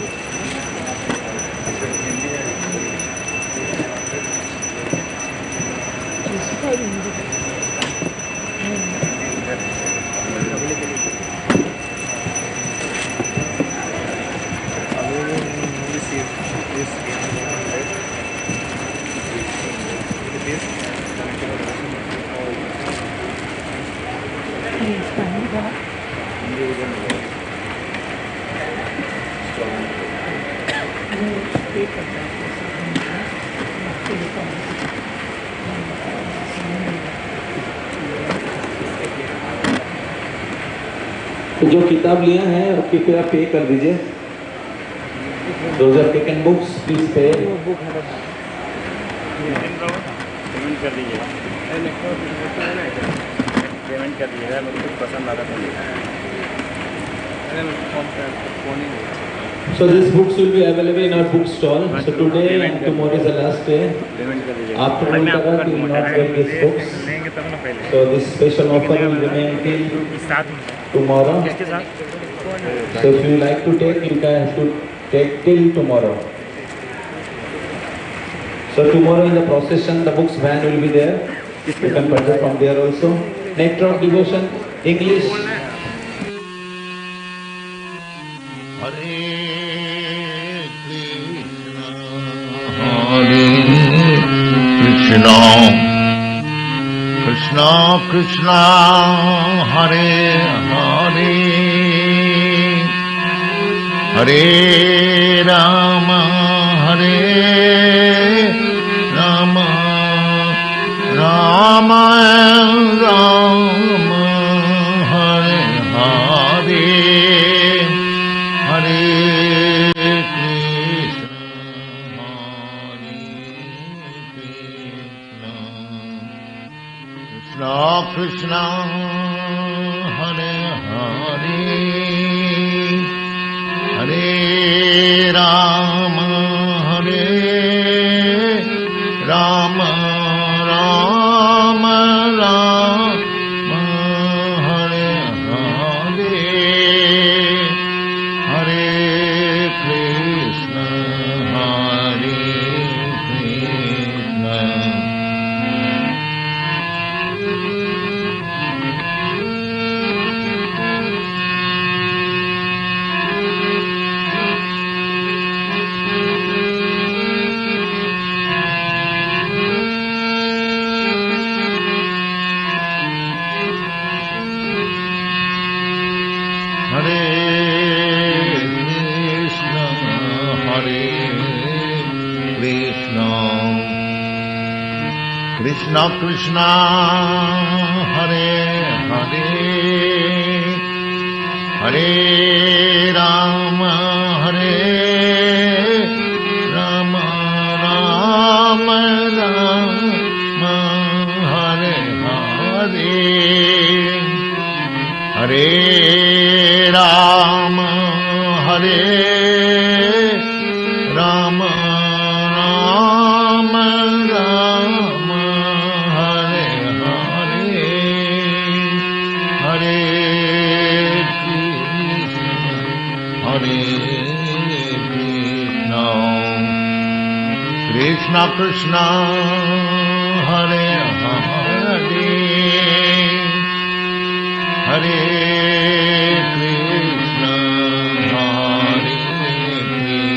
तो जो किताब लिया है कृपया पे कर दीजिए। Those are taken books, please pay. Payment कर दीजिएगा, पेमेंट कर दीजिएगा, मुझे कुछ पसंद आता तो So these books will be available in our book stall. So today and tomorrow is the last day. After Kolkata we will not get these books. So this special offer will remain till tomorrow. So if you like to take, you can have to take till tomorrow. So tomorrow in the procession, the books van will be there. You can purchase from there also. Nectar of Devotion, English. Hare Krishna, Krishna Krishna, Hare Hare, Hare Rama, Hare Rama, Rama Rama, Hare Hare, Hare Krishna, Hare Krishna, Hare Krishna, Krishna Krishna, Hare Hare, Hare Rama, Hare Rama, Rama Rama, Hare Hare, Hare Rama, Hare Rama, Rama Rama, Hare Hare, Hare Krishna, Hare Krishna, Krishna Krishna, Hare Hare, Hare Krishna, Hare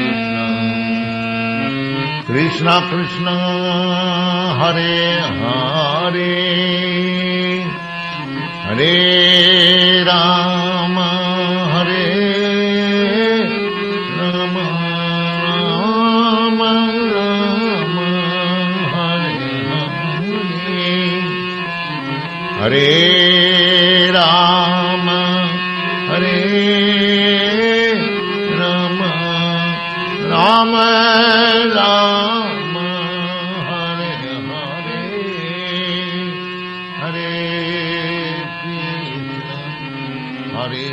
Krishna, Krishna Krishna, Hare Hare, Hare Rama, Hare Rama, Rama Rama, Hare Hare, Hare Rama, Hare Rama, Rama Rama, Hare Hare, Hare Krishna, Hare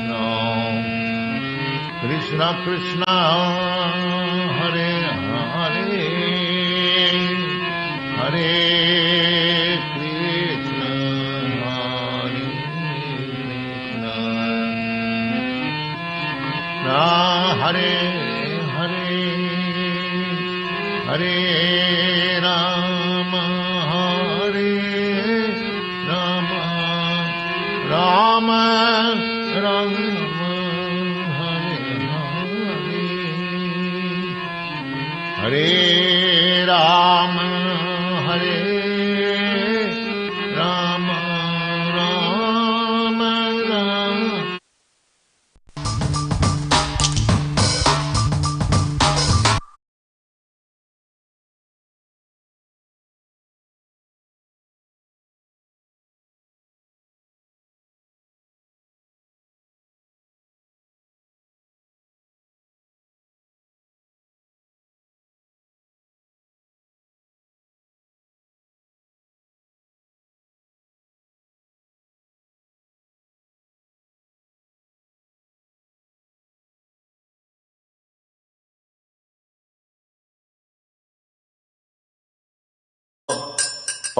Krishna, Krishna Krishna, Hare Hare, Hare Krishna, Hare Krishna, Hare Hare, Hare Rama, Hare Rama, Rama Rama, Hare Hare, Hare Rama, Hare Rama, Rama Rama.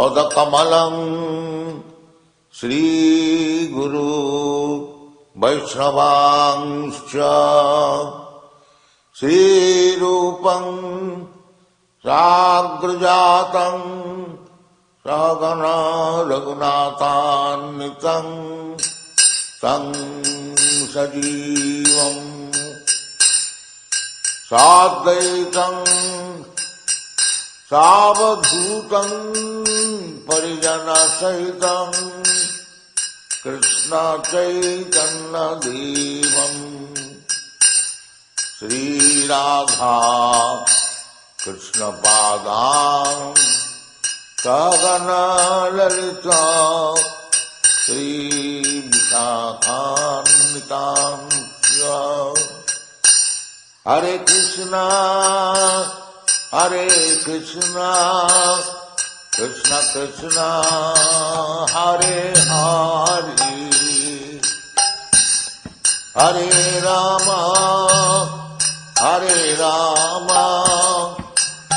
Padakamalam Shri Guru Vaishnavangscha Shri Rupam Sagrajatam Sagana Raghunatanitam Tam Sajivam Sadvaitam Savadhutam Parijana Sahitam Krishna Chaitanya Devam Sri Radha Krishna Padam Sagana Lalita Sri Vishakanitam Hare Krishna Hare Krishna, Krishna Krishna, Hare Hare, Hare Rama, Hare Rama,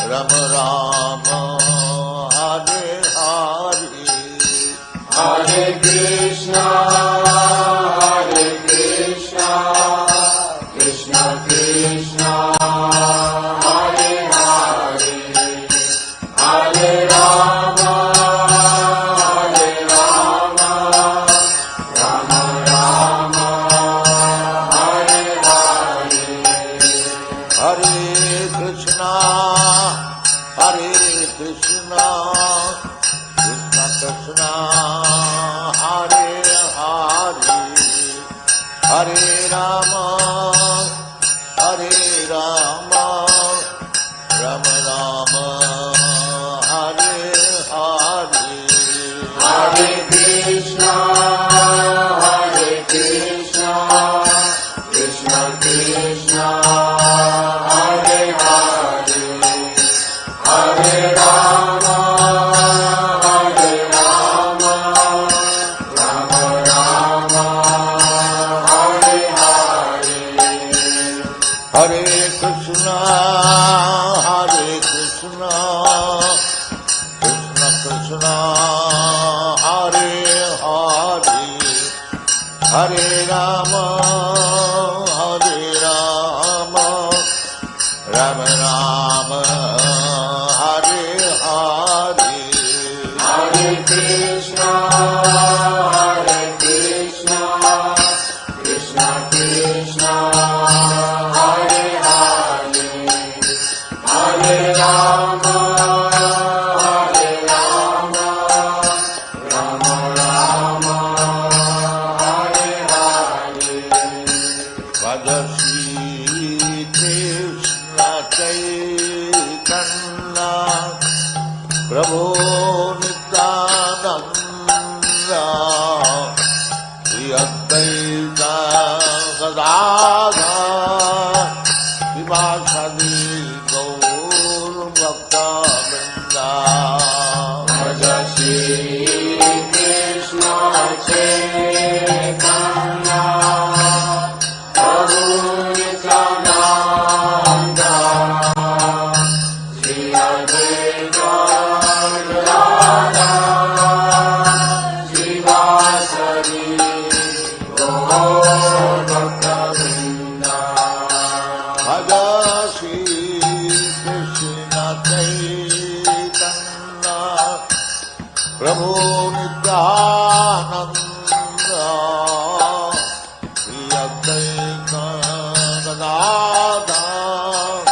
Rama Rama, Hare Hare, Hare Krishna, Hare Krishna, Krishna Krishna, Krishna, Hare Hare Rama, Hare Rama, Rama Rama, Hare Hare, Hare Krishna, Krishna Krishna, Hare Hare, Hare Rama, Hare Rama, Rama Rama, Hare Hare. Bhaja Shri Krishna Chaitanya, Prabhu Nityananda, Shri Advaita Gadadhar, Vivasadi Gaur Bhakta Vrinda. Bhaja Shri Krishna Chaitanya, Prabhu Nityananda, Shri Advaita Gadadhar, Shivasari Gaur Bhakta Vrinda. Bhaja Shri Krishna Chaitanya, Prabhu Nityananda, Shri Advaita Gadadhar,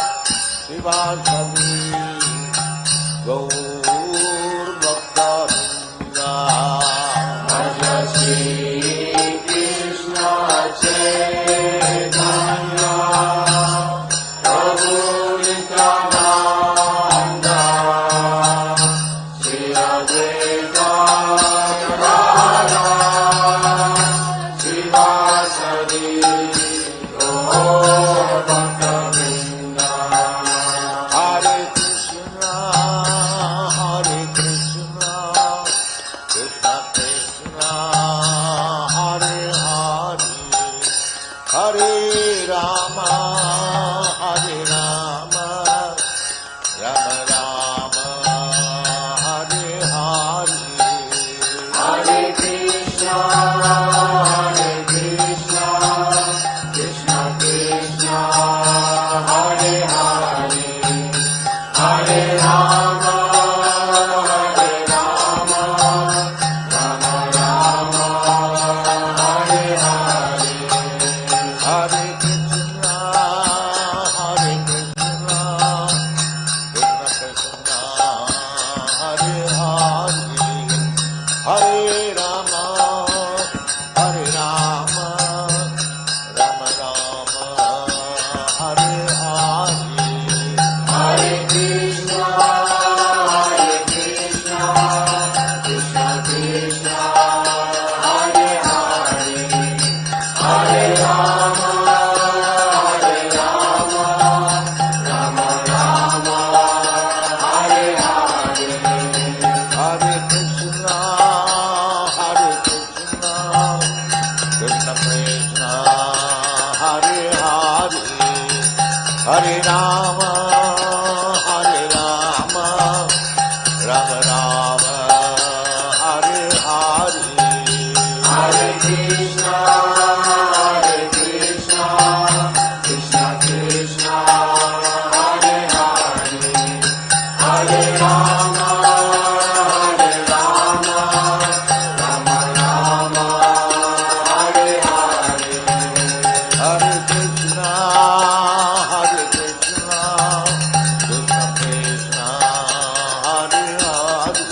Shivasari Gaur Bhakta Vrinda. Bhaja Shri Krishna Chaitanya, Prabhu Nityananda, Shri Advaita Gadadhar, Shivasari Gaur Bhakta Vrinda. Hare Krishna, Krishna Krishna, Hare Hare, Hare Rama, Hare Rama, Rama Rama, Hare Hare, Hare Krishna, Krishna Krishna, Hare Hare, Hare Rama, Rama Rama, Hare Hare, Hare Krishna, Krishna Krishna, Hare Hare, Hare Rama, Rama Rama, Hare Hare, Hare Krishna, Krishna Krishna, Hare Hare, Hare Rama, Rama Rama, Hare Hare, Hare Krishna, Krishna Krishna, Hare Hare, Hare Rama, Rama Rama, Hare Hare, Hare Krishna, Krishna Krishna, Hare Hare, Hare Rama, Rama Rama, Hare Hare, Hare Krishna, Krishna Krishna, Hare Hare,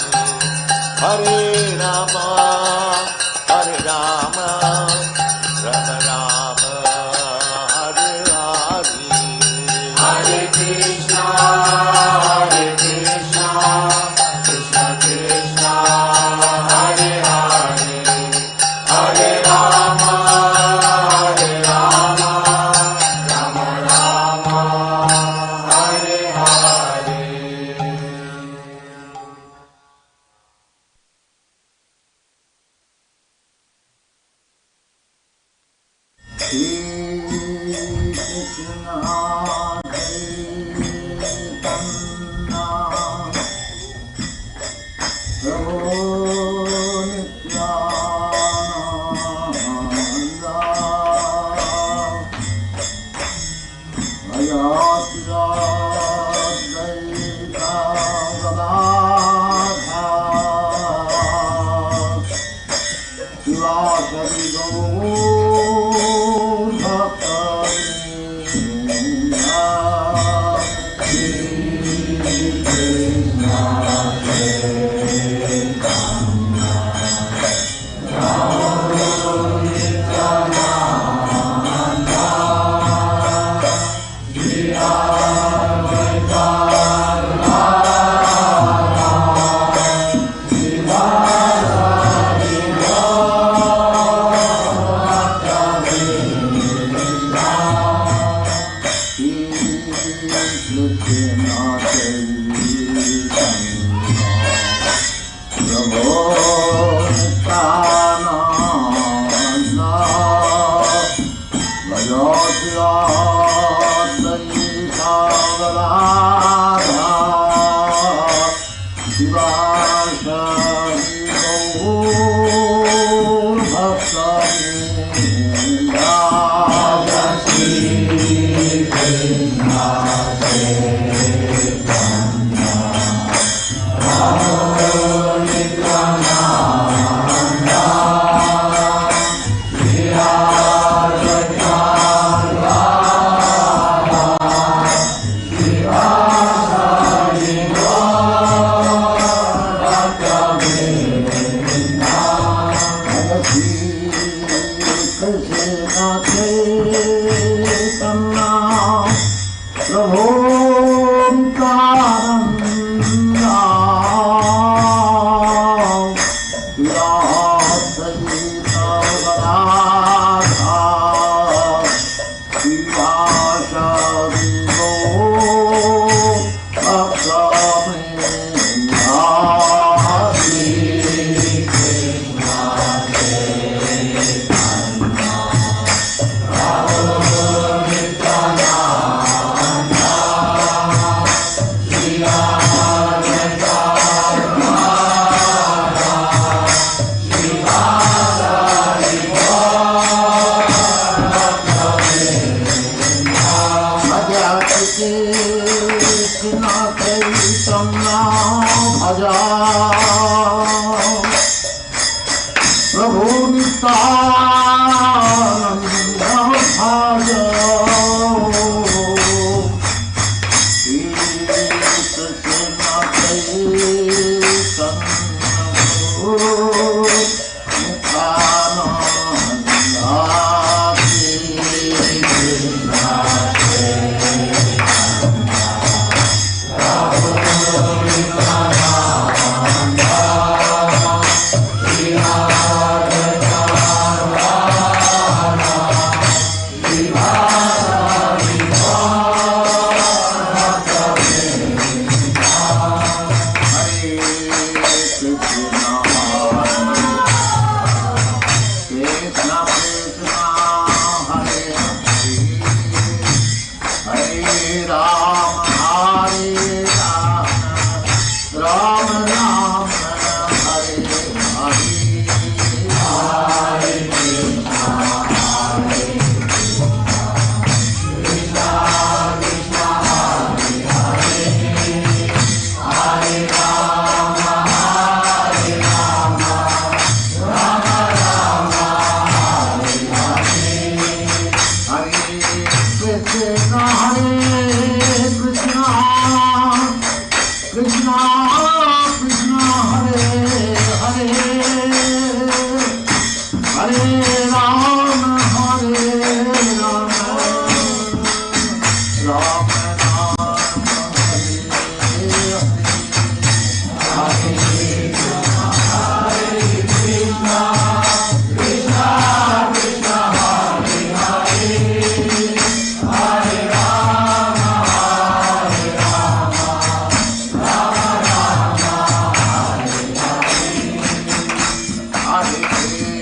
Hare Rama, Rama Rama, Hare Hare, Hare Krishna, Krishna Krishna, Hare Hare, Hare Rama, Rama Rama, Hare Hare. Hare